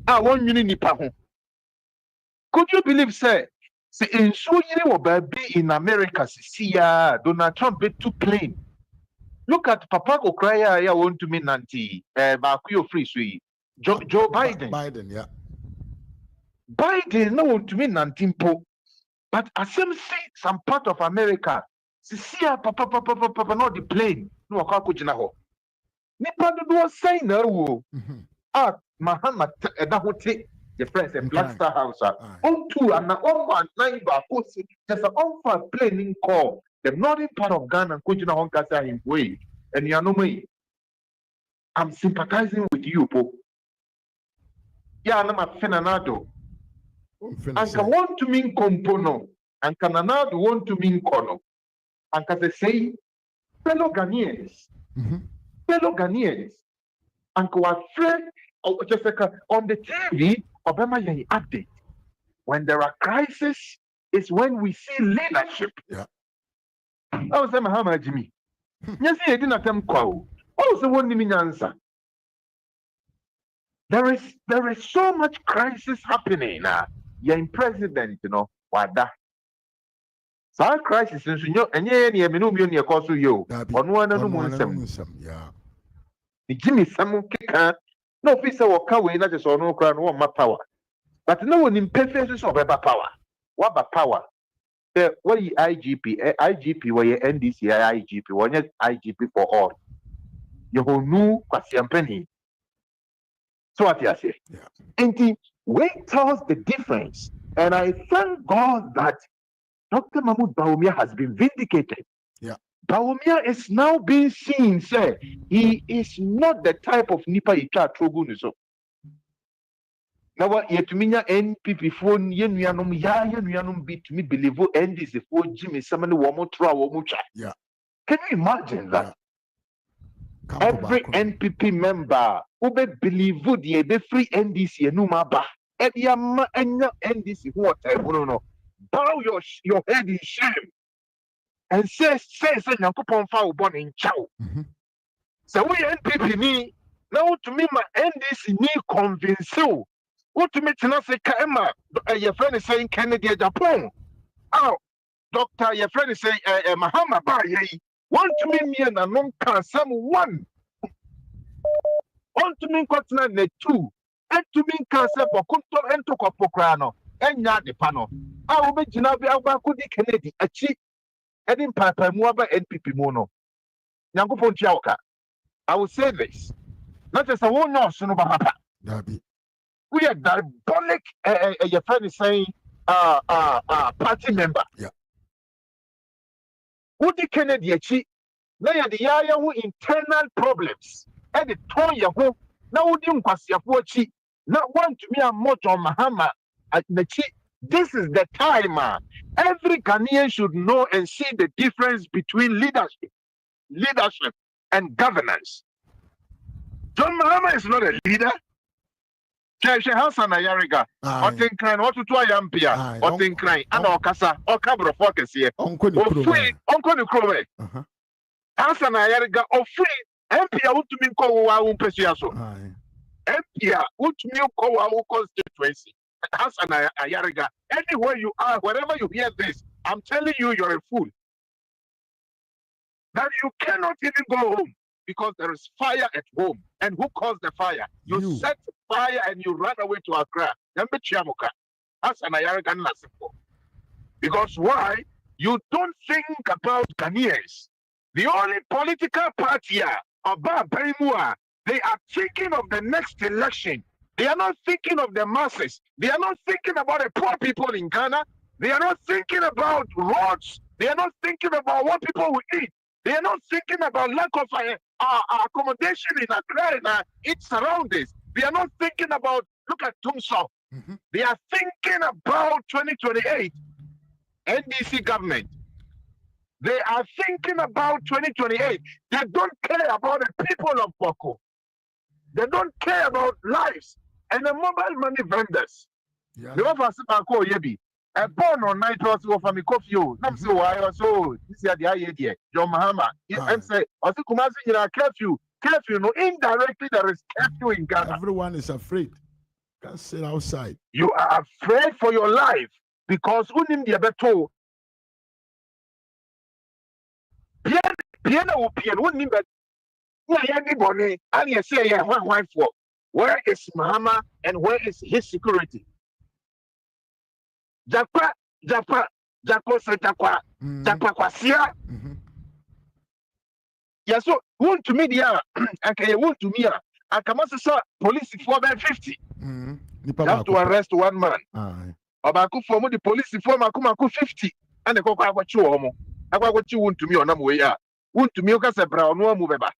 One minute nipa. Could you believe, say in so in America, see Donald Trump be too plain. Look at Papa Okraya, I want to mean Nanti, Bawku free sweet. Joe Biden. Biden, yeah. Biden no want to mean Nantimpo, but as some part of America, Sisia papa no the plane no waka kujina ho. Nipa do say na wo. Ah mahama eda hote the friends a Black Star House. On two and na on one nine ba ko si just on for plane in call the northern part of Ghana kujina ho kasa him way. And you know me. I'm sympathizing with you, po. Yeah, I'm a Fenanado. And can want to mean compono, and can another want to mean kono. And can they say, fellow Ghanaians, and go afraid just like on the TV, Obama Yang update. When there are crises, is when we see leadership. Yeah. I was saying, Mahama Jimmy. Yes, he didn't attempt call. Also, one name answer. There is so much crisis happening now. You're in president, you know, wada. So crisis is you and yeah, me no me cause you. On one no some. Yeah. The Jimmy some kicker. No officer will come away, not just on no crown one my power. But no one in perfect of power. What power? What is IGP? IGP where you NDC IGP, one IGP for all. You who knew Kwasiampeni. So what you say? Yeah. And wait tells the difference. And I thank God that Dr. Mahmoud Bawumia has been vindicated. Yeah. Bawumia is now being seen, say, he is not the type of nipa ita trogunuso. Now what yetuminya NPP phone yenuanum bit me believe NDC for Jimmy Samani Womotra Womucha. Yeah. Can you imagine that? Yeah. Every NPP member who be believe the be free NDC enuma ba ebiyama enya NDC who no bow your head in shame and say Nyankopon fa wo born in chow. So we NPP ni now to me my NDC ni convince you. What to me tina say ka ema your friend is saying Kennedy Japan. Oh doctor your friend is saying Mahama ba ye. Want to me and a nkansa one. Want to me continent ne two. And to me nkansa bokunto ento kopokrano. Enya de pano. I will be jinabi Bawku di Kennedy achi. Edin papa muaba NPP mono. Nyankopon chiaoka. I will say this. Not just a one no sunu bahapa. We are diabolic. Your friend is saying party member. Yeah. Woody Kennedy achi na ya de ya who internal problems and the turn ya ho na wodi nkwasiafo achi na want me a moto mahama at nachi. This is the time every Ghanaian should know and see the difference between leadership and governance. John Mahama is not a leader. Keshe Hassan Ayariga, Otin Cran, what to Yampia, Otin Cran, and Okasa, or Cabro Focus here. Uncle Nukrome. Hassan Ayariga, or free, Empia, what to mean call our Pesiaso. Empia, what to mean call our constituency. Hassan Ayariga, anywhere you are, wherever you hear this, I'm telling you, you're a fool. That you cannot even go home because there is fire at home. And who caused the fire? You set fire and you ran away to Accra. Because why? You don't think about Ghanaians. The only political party here, they are thinking of the next election. They are not thinking of the masses. They are not thinking about the poor people in Ghana. They are not thinking about roads. They are not thinking about what people will eat. They are not thinking about lack of accommodation in Accra and its surroundings. They are not thinking about, look at Tumso. They are thinking about 2028 NDC government. They are thinking about 2028. They don't care about the people of Bawku. They don't care about lives. And the mobile money vendors. They offer Bawku yebi. A born on night was for me coffee. Nam say why also this year the idea. John Mahama. I'm say also Kumasi in a curfew. Curfew, no, indirectly there is curfew in Ghana. Everyone is afraid. Can't sit outside. You are afraid for your life because unim the beto. Piano unim bet. Anybody and you say yeah, one for. Where is Mahama and where is his security? Japa Jacko Setakwa, Jakwasia. Yes, so want to me, dear, okay, want to me, I come as a police for about 50. Just to arrest one man. Abaku for the police for Makumaku 50. And the Coca what you homo. I what you want to me on them way. Want to me, because a brown no move about.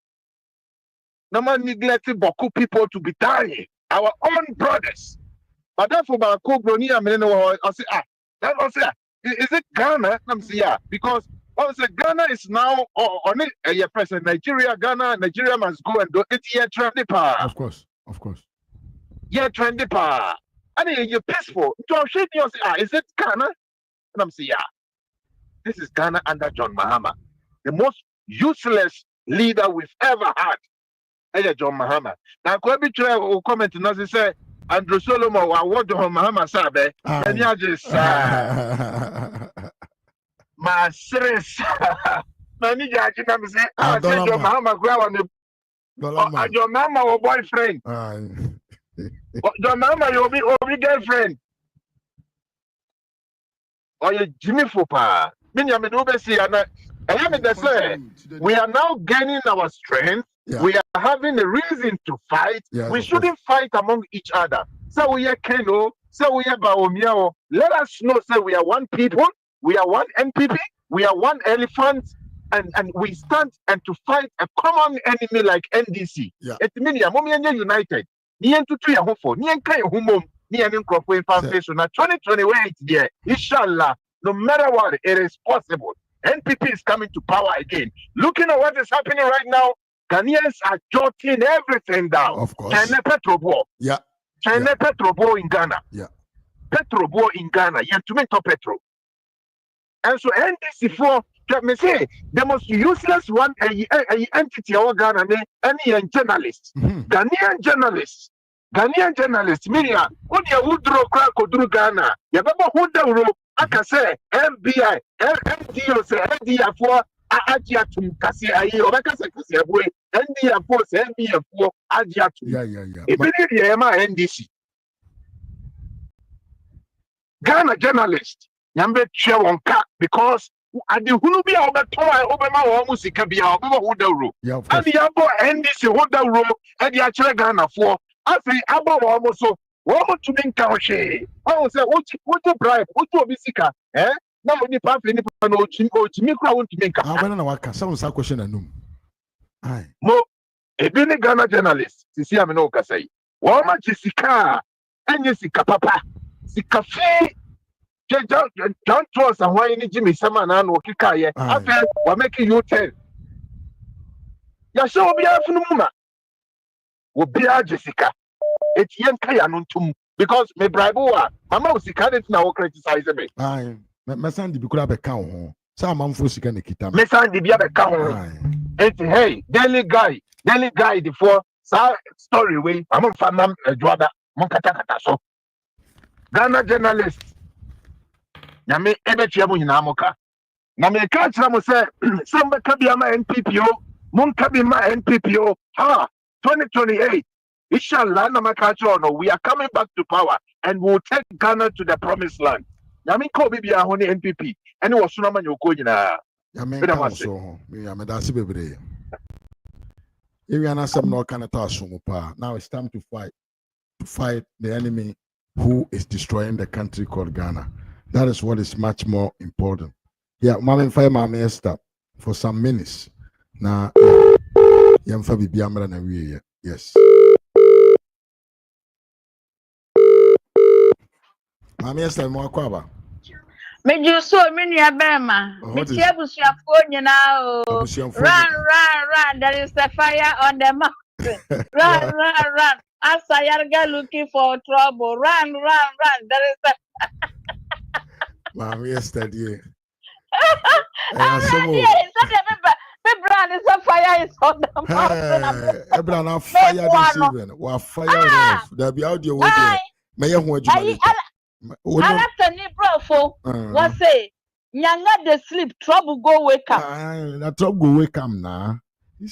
No man neglecting Bawku people to be dying. Our own brothers. But therefore, Bawku Bronia, I say, that was is it Ghana? I'm saying, yeah, because also Ghana is now on it. Yeah, President Nigeria must go and do it. Yeah, trendy power. Of course. Yeah, trendy power. And you're peaceful. So shake you say, is it Ghana? And I'm saying, yeah, this is Ghana under John Mahama, the most useless leader we've ever had. Hey, John Mahama. Now, Kwabi Chua will comment and say, Andrew Solomon, what John Mahama sabe? And you just my stress. Many judges say, I said John Mahama grow on the John Mahama or boyfriend. John Mahama, you'll be girlfriend. Or you Jimmy Fupa. We are now gaining our strength. Yeah. We are having a reason to fight. Yes, we shouldn't fight among each other. So we are Keno, so we are Baomiao. Let us know, say we are one people, we are one NPP, we are one elephant, and we stand and to fight a common enemy like NDC. It means we are united. Ni 2028 there. Inshallah, no matter what, it is possible. NPP is coming to power again. Looking at what is happening right now, Ghanaians are jotting everything down. Of course. China Petrobo. Yeah. China Petrobo in Ghana. Yeah. Petrobo in Ghana. You have to make top petro. And so NDC for let me say the most useless one entity of Ghana, any journalist. Ghanaian journalists. Miria, what you would draw crack or do Ghana? You remember who the I can say FBI, MDO, say NDA for Ajiatum Kasi Ayi, or Bakasa Kasi Abue, NDA for NDA for Ajiatum. Yeah. Immediately, NDC. Ghana journalist, Yambe Chewonka, because at the Hulubi over Toa Obama almost Kabia over Hoodaro. And the Abo NDC Hoodaro, and the actual Ghana for. I say, Abo almost so. What to make Kawashi? I will say, what to bribe? What to be sicker? Now, when you pass any no Jimmy Crown to make a sound question and noom. Aye. Mo, a big Ghana journalist, Sisiaminoka say, Wama Jessica, and Jessica Papa, Sika Fee, John Tross and why any Jimmy Samanan or Kikaya. After we're making you 10. Yasho be a Funuma. Will be a Jessica. It's Yankayanuntum because me bribewa. Mama was can't now criticize me. Aye, Messan be could have a cow. Some man for sick and kita. Messan be a cow. It's hey, daily guy before story way. I'm on Famam Joada Monkata so. Ghana journalist. Yame Ebechiamu in Amoka. Name catch them say, some Kabiama NPPO, Munkabima NPPO, 2028. Inshallah, we are coming back to power and we'll take Ghana to the promised land. Yamin Kobe be a honey NPP. And it was Sunaman Yoko. Now it's time to fight the enemy who is destroying the country called Ghana. That is what is much more important. Yeah, Mama Fire Mama Esther for some minutes. Now, yes. Mami Esther Mwakwaba. Me so many abema. Me chebusia phone now. Run. There is a fire on the mountain. Run. As I are looking for trouble. Run. There is a Mami Esther, dear. Brand is a fire is on the mountain. Ebra na fire this evening. Wa fire off. There be out your way. May you want to Alatani brofo was say nyanga the sleep trouble go wake up. That trouble go wake up now.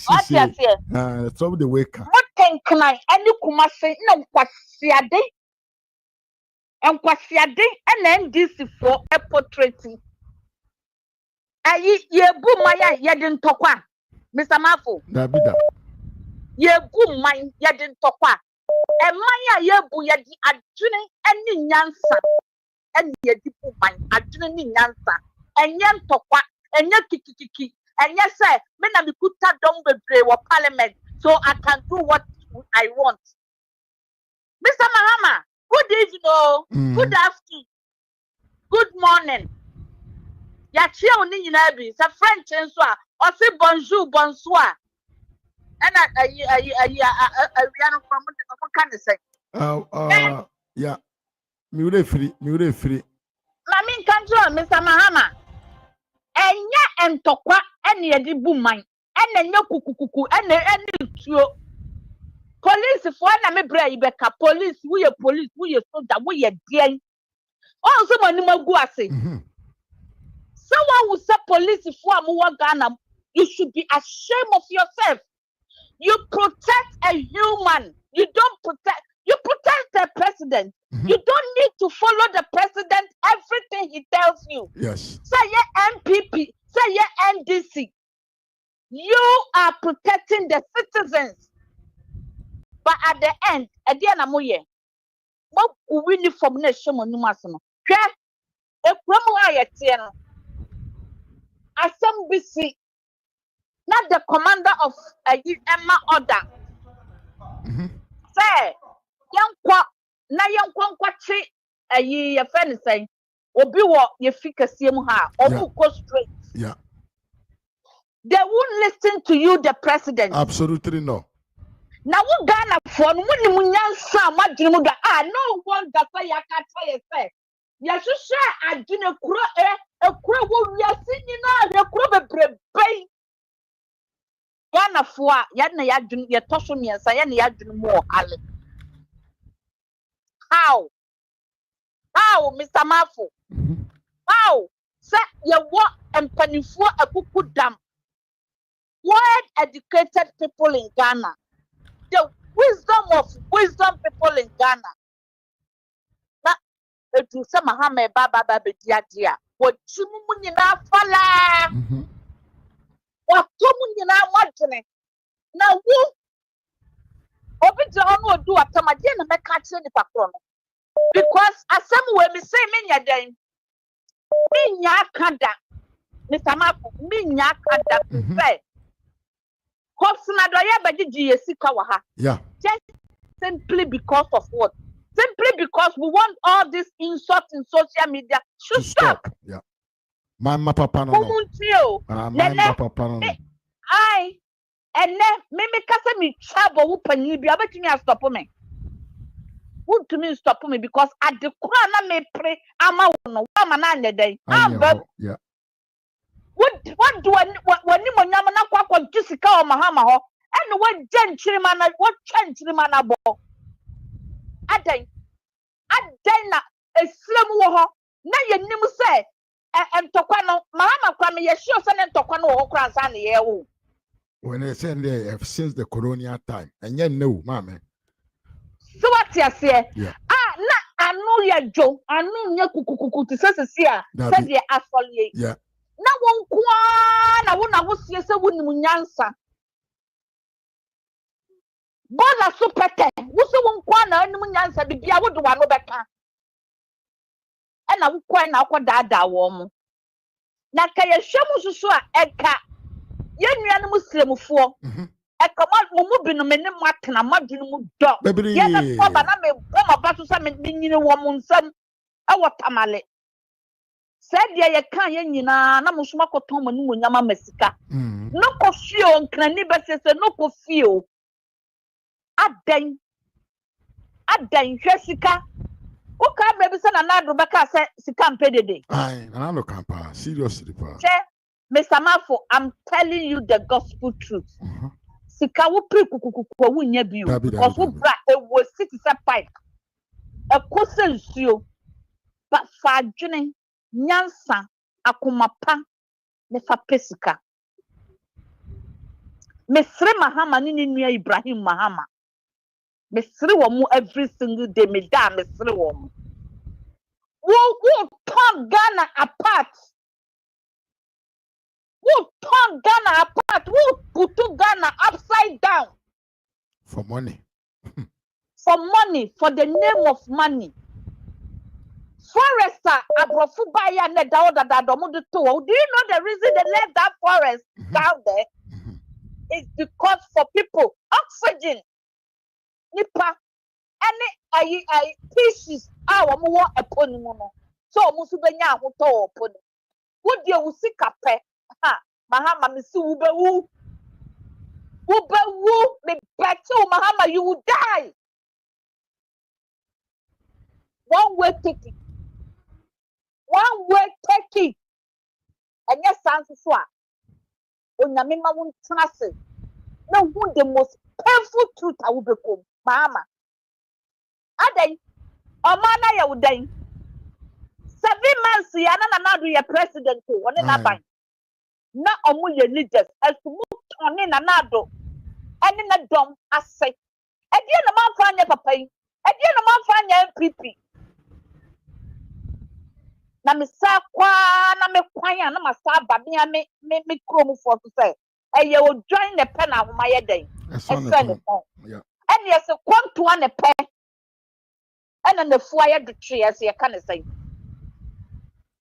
What you say? Trouble the wake up. What can I any kumase no kwasiade and NDC for a portrait ye boom my ye didn't talk. Mr. Mafo. Dabida. Ye boom my ye didn't talk. And my ye boo ye adjuning any nyansa. And ye boom my adjuning nyansa. And yan talk and ye kiki. And yes, sir, men have put that down the parliament so I can do what I want. Mr. Mahama, good evening, good afternoon, good morning. Yachia oni nyinabi, sa French enso a, or say bonjour, bonsoir. And we are from kind of say. Yeah. Me free. Mami control, Mr. Mahama. Enya entokwa ene yedi buman. Ene nyo kukukuku ene tuo. Police for na me bra ibeka police we soldier we dean. Oh so many magu ase. Someone who say police for am Ghana, you should be ashamed of yourself. You protect a human. You protect the president. You don't need to follow the president everything he tells you. Yes. Say your MPP, say your NDC. You are protecting the citizens. But at the end, at the end of the year, what we from nation on Numasono? A promo Assembly, not the commander of Emma order. Say, young qua, na young quachi, a ye friend saying, Obi wa ye fika ha, or who go straight. Yeah. They won't listen to you, the president. Absolutely no. Now we Ghana for no one that say I can't say. Yes, you say I do not a crow we are singing now, the crow be Ghana for Yana Yadun, your Toshon, yes, I am Yadun more. How, Mr. Mafo? How, say your work and penny for a cuckoo dam. Word educated people in Ghana. The wisdom people in Ghana. Na edu se mahama baba dia dia. Wo chimu nyina fala. Wo tomu nyina modwene. Na wo obi je onu odu atamade na meka kire ni pakro no. Because asem we me say me nya den. Me nya kanda. Mr. Mafo, me nya kanda say. Yeah. Just simply because of what? Simply because we want all this insult in social media to stop. Yeah. Mama papa no. Mama papa no. I and then me kasa me trouble who pani bi abetumi stop me. Who to me stop me because at the corner me pray ama no wa na anya den. Yeah. What do I when you na kwa jisika o mahama ho and what genchrimana what chanchrimana bo adan na eslem wo ho na yenim say entokwa no mahama kwa me yehio se ne entokwa no ho kra nsa ne ye wo when they say they have since the colonial time and yet no mama so what you say yeah na anu ya jo anu nya kukukuku ti se a se de asole yeah na won kwa na wona wo sie se wonim nyansa bona so pete wo se won kwa na anim nyansa bibia wo de wa no beka e na wo kwa na akodaada wo mo na ka ye hwemu susu a eka ye nuanom muslemfo eka mo bi no menim atena madwene mu do ye na ko ba na me bo ma so sa me nyine wo mo nsam e wo tamale said ye can ye nyina na musuma koton mo ni mo nyama masika no ko fio nkrani be se no ko fio adan hwesika o ka be se na nado be ka se sika mpedede ai na no kampa seriously pa Mr. Mafo, I'm telling you the gospel truth. Sika wo pri kukukuku wo nya bi o because wo bra e wo city se pipe e ko se nsuo ba fa dwene nyansa akomapa ne fa pesika mesre mahama ni nua Ibrahim Mahama mesre wo mu every single day me da mesre wo mu wo turn Ghana apart Who turn Ghana apart? Who put Ghana upside down? For money. For money, for the name of money. Forester, Abrofubaya, Nedaoda, do you know the reason they left that forest down there? It's because for people, oxygen, nipa, any pieces, our more eponymous. So, Musubenya, who told upon would you see cape? Ha, Mahama, Miss Ubewu. Ubewu, me better, Mahama, you will die. One way ticket. One way ticket. And yes, answer so. When your mama won't trust it. No, who the most painful truth I will become, Mama. Aday, Omana ya uday. 7 months, yana na do your president to one in a bank. Na omu ye leaders as to move on in anado. And in a dumb as say. Again, a man find your papa. Again, a man find your MPP. Na me sa kwa na me kwanya na masa ba me krom for to say e ye will join the pen of my day e send the phone and yes come to one pen and the fire the tree as you can say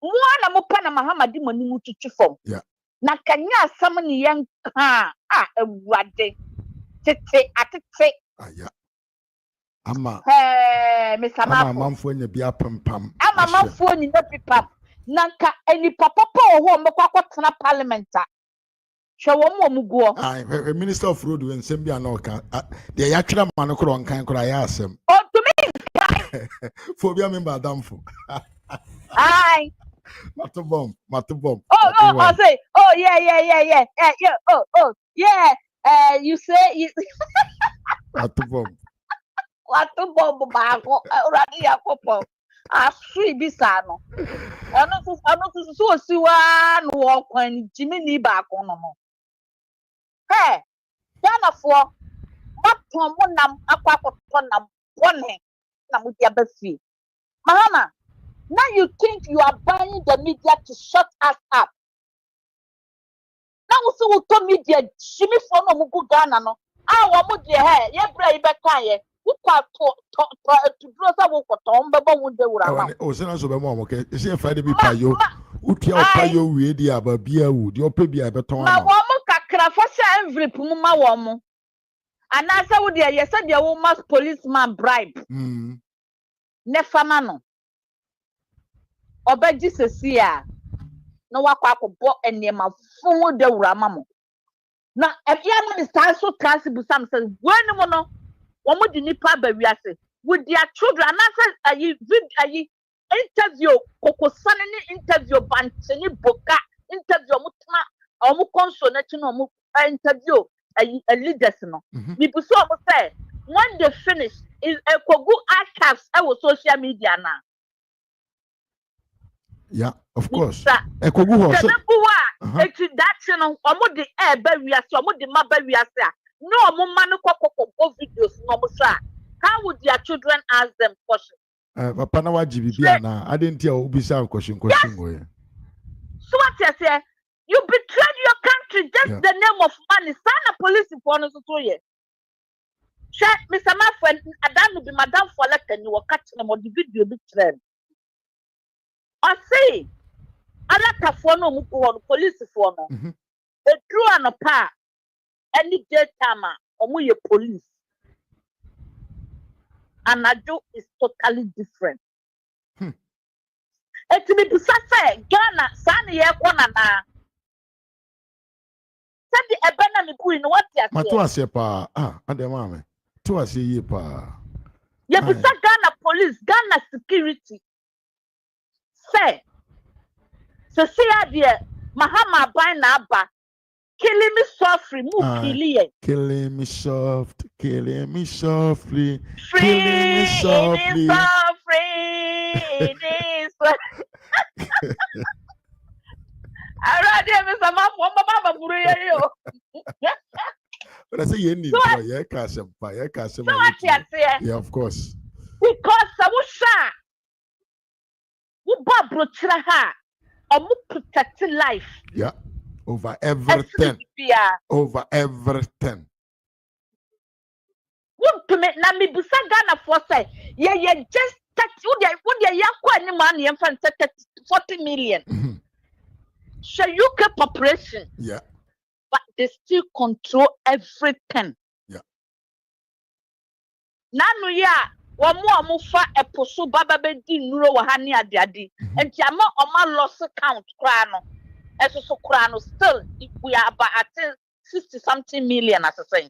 one mo pen na mahama di mani mu tutu form na kanya sam ni yan ka ewade tete atete Ama Mr. Mafo. Mamfo nya bia pam. Ama Mamfo ni no pipam. Nanka eni papa ho mbekwa kwatena parliament a. Hwe wo mo guo. Minister of road when sembia na oka. De ya twera ma no kro nkan kro ya asem. O to me. Phobia member adamfo. Ai. Matubom. Oh, say. Oh, yeah. Yeah. Oh. Yeah. You say you Matubom. Watu bombo bako uradi yakopo asui bisano ano so siwa no okwan jimi ni bako no he yana fo maton mo nam akwakoto nam bone na mudi abafi mahama now you think you are buying the media to shut us up now so to media jimi fo no mugu Ghana no awo mo de he ye bra yi beka ye to brother will come, but won't they? Oh, so okay. Is it Friday be payo? Utia payo we dia ba bia wood. Your baby I beton. Ma woman kakra for every puma woman. And I said, yes, said your woman's policeman bribe. Nefamano. Obe Jesus here. No wakako bo and near my phone de ramamo. Now, if you understand so possible, some says, when no. Omo di nipa ba wiase with their children and interview kokosane ni interview banteni boka interview mutma omo consonant no omo interview leaders no people so omo say when they finish is ekogu archives e social media na yeah of course ekogu ho so that no omo di ba wiase omo di ma ba wiase a no, mama, no videos, no, how would their children ask them questions? Papa, now GBB, I didn't hear Ubisa question. So what you say? You betrayed your country, just the name of money. Sign a police for us to you. Check, Mr. Maffin, I don't be Madame Follett and you were catching them on the video betrayed. I say, I like a phone on police for me. A true and a part. Any daytime, omu police. And Ado is totally different. It be say Ghana, Sani Yakwana na. Send the Ebena Miku what you say. Matuase pa, and the mame. Tuase ye pa. You be Ghana police, Ghana security. Say, so see dear, Mahama by Naba. Killing me softly, killing me soft, killing me softly, free, killing me softly. I read Mr. Mama Burio. But I say you need yeah, of course. Because I was shy. You bought Bruchra, or protect life. Yeah. Over everything. Over everything. What to make na me busa Ghana for say, yeah, just would ya any money and 40 million. So UK population. Yeah. But they still control everything. Yeah. Nanu ya wamu fa eposo baba be di nuro wa hani adiadi. And yama oma loss count krano. So krano still if we are about at 60 something million as I say.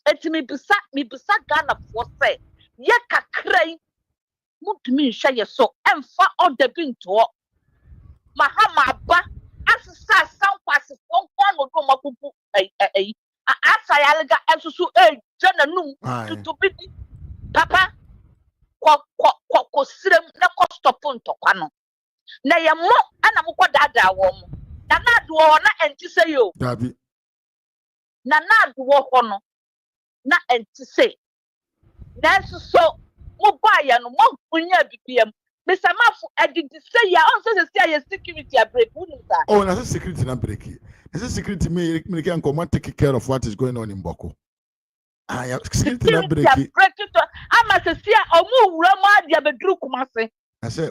Eti mi bisa Ghana for say ye kakrai mutumi hwe so emfa order bi nto mahama ba asisa sankwase fonkon no do makupu asayalga esusu jananum to bi papa ko sirem na ko stop ntokwa no na ye mo ana mukọ dada wo mo na do na enti say yo dabi na do ho no na enti say that's so mobile no mo kunya bibiem Mr. Mafu did say ya on say security a break. Oh, na security na break. Is security me can come take care of what is going on in Bawku. Ah, security na break. Break it. Ama se sia omu wura ma dia bedru kumase. I say,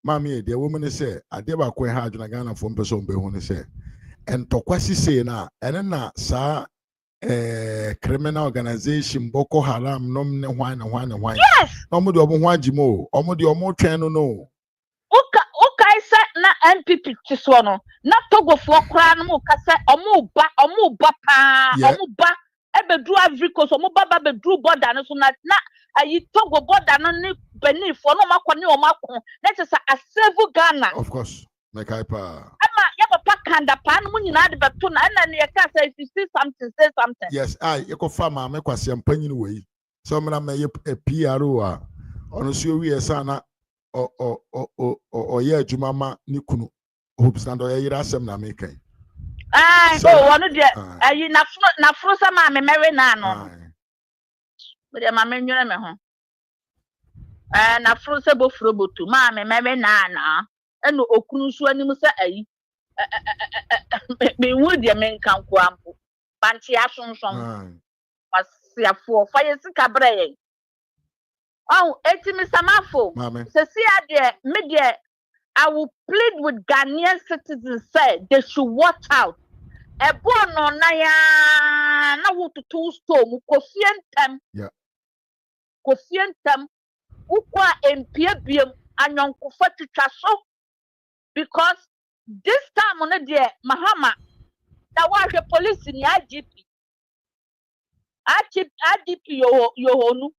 Mami, the woman say, ade ba ko ha adwuna Ghana fo mpeso mbe hu ne say. En tokwasi say na, ene na sa criminal organization Boko Haram nom ne hwan. Yes. Omo de omo hwan jimo, omo de omo twen no. Uka isa na MPP tiso no. Na Togo fo kra no ka say omo ba pa, omo ba ebedu Africa so omo ba bedru border no so na ayi Togo border no ni Benin fo no makoni o makon. That is a save Ghana. Of course. Make hyper. Ama ya papa kanda pan mu nyina de beto na na ye ka say if you see something say something. Yes, you go farm me kwase ampanyin we. So me na me a PRO a ono so wi esa na o ye adwuma ma ni kunu. Hopes na do ye yira asem na me kan. Ono de ayi na fro sa ma me mere na no. We de ma me nwere me ho. Na fro se bo fro botu ma me mere na. Eno okunu so anim se ayi me would ya men kan kwampo panti asonson wasiafo fire sika breye eti mi samafo se see there media I will plead with Ghanaian citizens say they should watch out ebo no na ya na wututu storm kofientem ukwa empie biem anyonkofa twitwa so. Because this time on the mahama that was the police in the IGP yohonu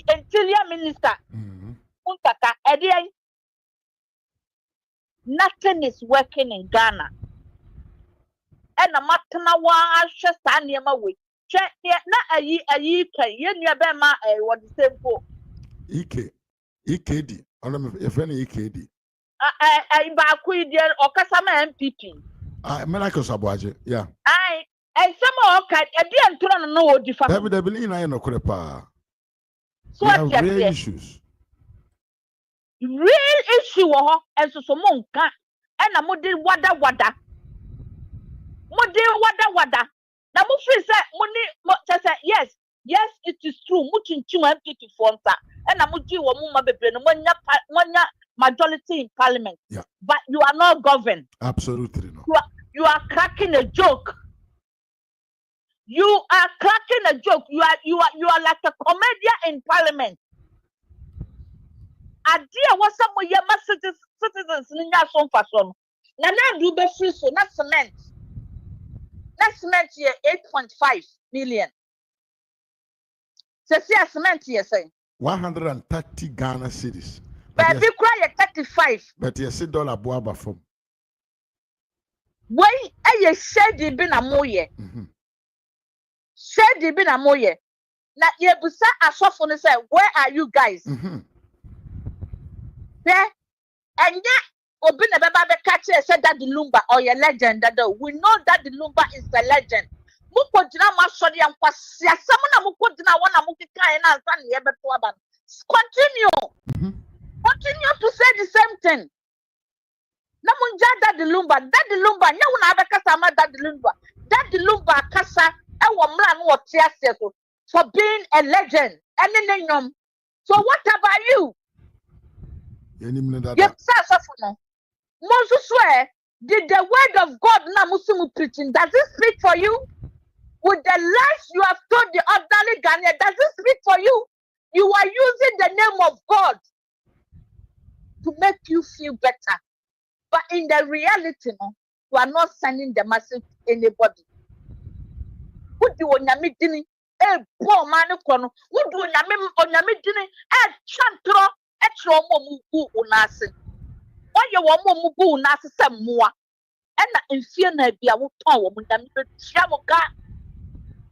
interior minister untaka nothing is working in Ghana and a matana wa shasta ma we check na ayi kan ye nua be ma what the same for EKD if any EKD. Bawku there Okasama MPP. Melako Saboaje, yeah. And some okay, a dear Toron no different. They believe I know Crepa. So real issues. Real issue and so monka and a mudi wada. Now Mufi said money yes, it is true. Muchin MPP fonta. And amuji wo muma bebre no monya majority in parliament. Yeah. But you are not governed. Absolutely not. You are cracking a joke. You are cracking a joke. You are like a comedian in parliament. Idea what some of your citizens in your son fashion. Now do be free so not cement. That cement here 8.5 million. So see a cement here saying 130 Ghana cedis. But you cry at 35. But you see dollar boaba from. Why I said you been a moye. Said you been a moye. Now you busa as often say, where are you guys? There and yeah, Obin a baba catcher said that the lumba or your legend that we know that the lumba is the legend. Mukojina masori and kwasia samuna mukojina wana mukika and answer. Continue to say the same thing. Namunja Daddy Lumba, nya una abekasa ma Daddy Lumba kasa e wo mra no wote ase so for being a legend. So what about you? Yes, sir, no. Moses swear, did the word of God na musimu preaching, does it speak for you? With the lies you have told the ordinary Ghanaian, does it speak for you? You are using the name of God to make you feel better. But in the reality, no, you are not sending the message to anybody. Who do onyame dini? Poor man kono. Who do onyame dini? Chantro, etro mo mugu unase. Why you want mo mugu unase se moa? Ena enfie na bia wo ton wo nyame be tia mo ga.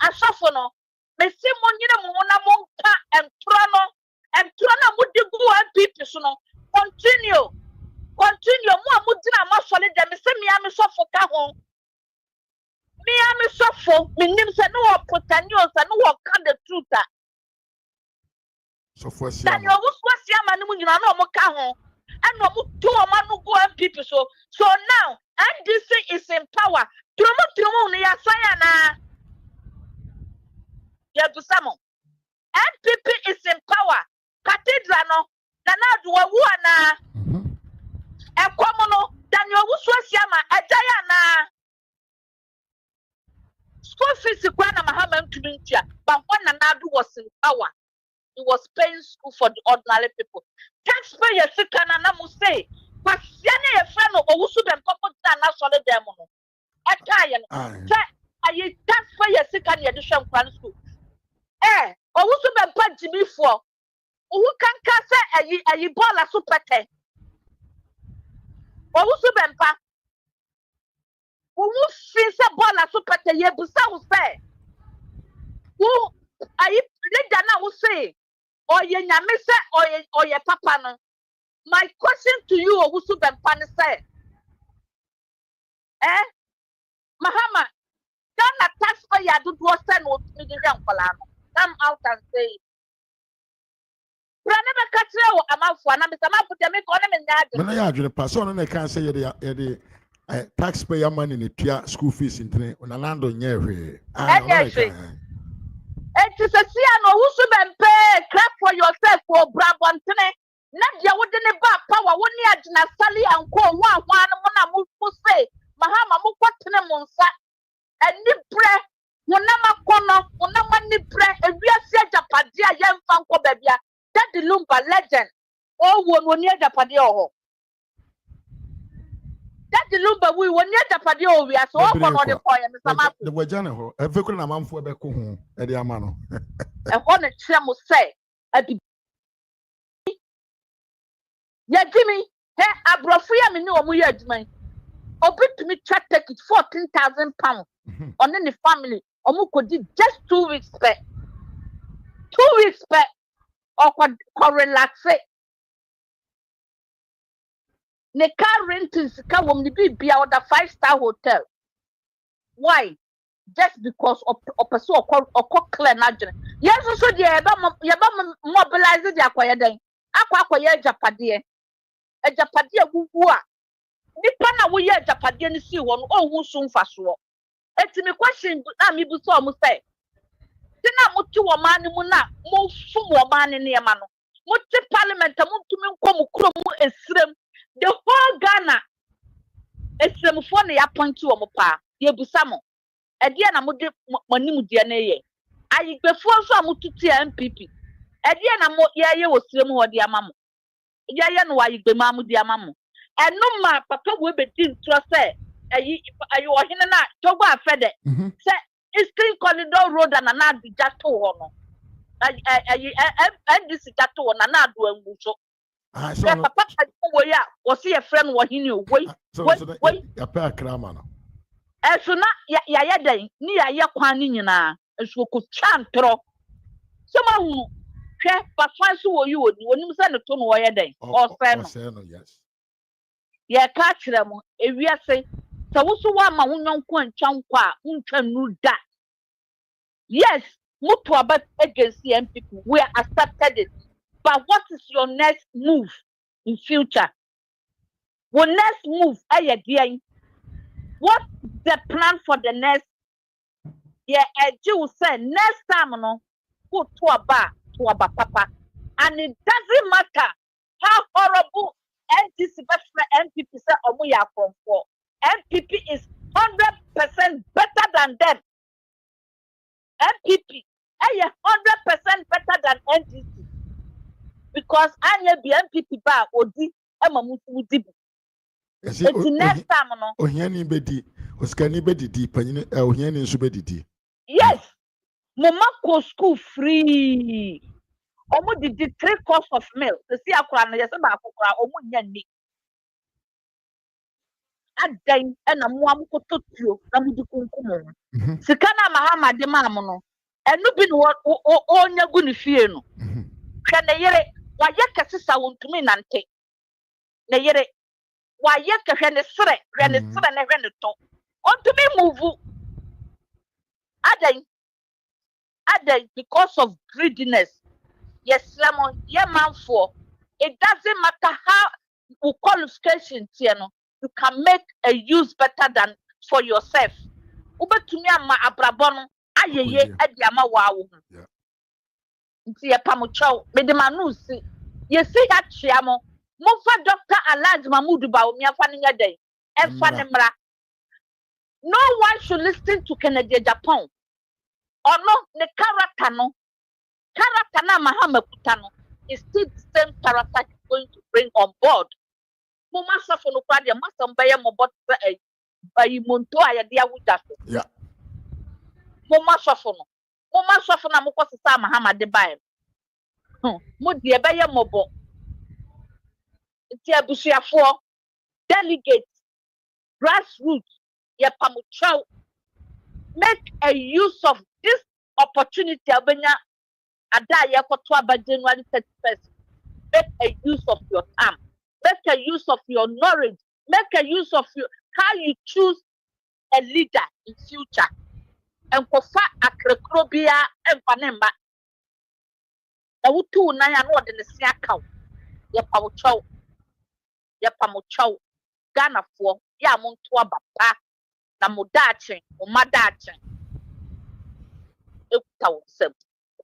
Asafo no, me si mo nyina mo na mo nka entro na mo digu NPP so no. Continue. Mo amudina ma sole dem se mi ami sofo ka ho. Me ami sofo, me nim se no opotani o se no wo ka the truth. Sofo sia. Daniel wo so sia ma ni mu nyina no mo ka ho. And mo to o ma no go NPP so now NDC is in power. Trumo ni ya saya na. Ya busamo. NPP is in power. Cathedral no na do wu ana. Ekomono Daniel Wuswasiama Ajaya na school fees na mahama ntumintia but when Nadu was in power he was paying school for the ordinary people. Taxpayers sikana na mu say kwasiane ye friend owusu dem papa na so le dem no etaya no say ayi taxpayers sikana ye de hwem kwan school owusu be pa jimi fo owu kanka say ayi bola so pete Owusu bempa. Owu finse bola so pete ye busa wo say. Wo ayi leader na wo say oye nyame say oye papa no. My question to you Owusu bempa ne say. Mahama, Ghana taxpayer do say no me de nkola no. Come out and say it. Brane be katre wo amafo na me sama put me ko na me nyaade. Me na ya adwene pass on na kan say ye de taxpayer money ne tua school fees intene ona lando nye hwe. It is a sia no wusu bempe clap for yourself for brabontene. Na dia wo de ne ba power wo ne agina sali anko wo ahwa no na mu say mahama mu kwatene mu nsa. Ani bre wona makono wona mani bre ewiase agapade a yemfa nko babia. Daddy Lumba legend. Oh, one near the padio. Daddy Lumba, we were near the padio. We are so open on the point, Mr. Mapu. The Wajana, a vehicle and a man for Beku, Eddie Amano. A honest Tremo say, at the yeah, Jimmy, hey, I brought free me no more judgment. Open to me check take it 14,000 pounds on any family. Omuko did just 2 weeks back. 2 weeks back. Or relax it. The car rent is come be out the 5-star hotel. Why? Just because of person or clear nature. Yes, so the mobilize the acquire then. Acquire Japadia. A Japadia who are. The pana we are Japadian see one who soon fast walk. It's me question, I'm able to say. Tina mutu wa mani muna mo fumu wa mani ni yamano mutu parliament mutu minko mukuro mu esrem the whole Ghana esrem fo na ya point wa mo pa ye busamo edia na mude mani mudia na ye ayigbefo so amutu ti MPP edia na mo ye wo srem ho de amamo ye no wa ayigbe ma mu de amamo enu ma papa we be din tro se ayi wo hene na togo afede se Eastern Corridor Road and another jato ono. NDC jato ono na do enguso. Papa wo ya wo see a friend wo hini o wait. Ya pa krama no. So na ya den ni ya kwan ni nyina so ko twantro. So ma hu hwe papa so wo yi odi wonim se ne to no wo ya den. O se no yes. Ya ka kire mo ewiase so wo so wa ma wonyanko antwankwa a untwa nuda. Yes, mutu about against the MPP. We are accepted it. But what is your next move in future? Will next move dear? What the plan for the next year? You say next time no go to a bar papa, and it doesn't matter how horrible NPP say omuya from for. NPP is 100% better than them. NPP 100% better than NDC because I be NPP bar odi emamusu dibu. It's next time no. Ohiani bedi, oskani bedi di panyin ohiani nso bedi di. Yes. Mama go school free. Omo did 3 course of meal. The see akura na yesa ba akura omo nya ni. Adan na mo am ko totuo na mo di kunkumo. Sika na mahama de ma mo no. Enu bi no onya gu ni fie no. Hwe na yere wa ye kesesa wontumi nante. Na yere wa ye hwe ne sere na hwe ne to. Ontumi move. Adan because of greediness. Yes, Lemon, man for it doesn't matter how qualification you can make a use better than for yourself. Ube to me ama abrabono ayeye edi ama wawo. Nti ye pamucho me de manu si ye si ha chiamo mo fa Dr. Alhaji Mahmoud Bawumia fa nya den e fa ne mra. No one should listen to Kennedy Japan. Or no, the character na mahama kutano is still the same character he's going to bring on board. Mama suffer no kwade masa mbaye mo bot ayi monto aya dia wudaso. Yeah. Mama suffer na mo kwasisa mahama de bae. Mo de ebeye mo bo. Ti abusuafo delegates grassroots ye pamucho make a use of this opportunity abenya ada ye koto aba January 31st. Make a use of your time, make a use of your knowledge, make a use of how you choose a leader in future. And kofa akrekrobia emfanemba na wutu na ya no de ne sia kaw ye pamucho Ghana for ya muntu abapa na mudache umadache ekutawusem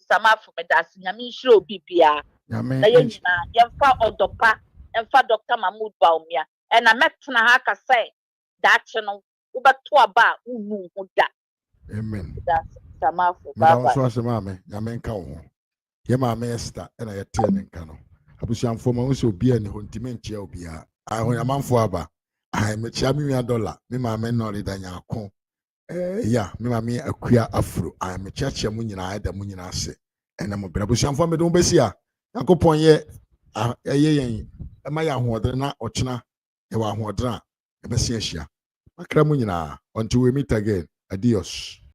sama for medasi nyame nhiro bibia na yenyina yemfa odopa emfa Dr. Mahmoud Bawumia na metna ha ka say dache no ubeto aba unu huda. Amen. Sama for baba so asema me nyame nka wo ye ma me Esther na ye tie ne nka no abusuamfo ma wo se obi ani ho ntime nchia obi a ahonyamanfo aba me chia me $1 me ma me no redanya akon ya me ma me akua afro me chia mu nyina ada mu nyina ase ena mo brabusuamfo me do besi a yakopon ye yen ma ya hoodre na ochena ye wa hoodre a be se ahia makra mu nyina until we meet again. Adios.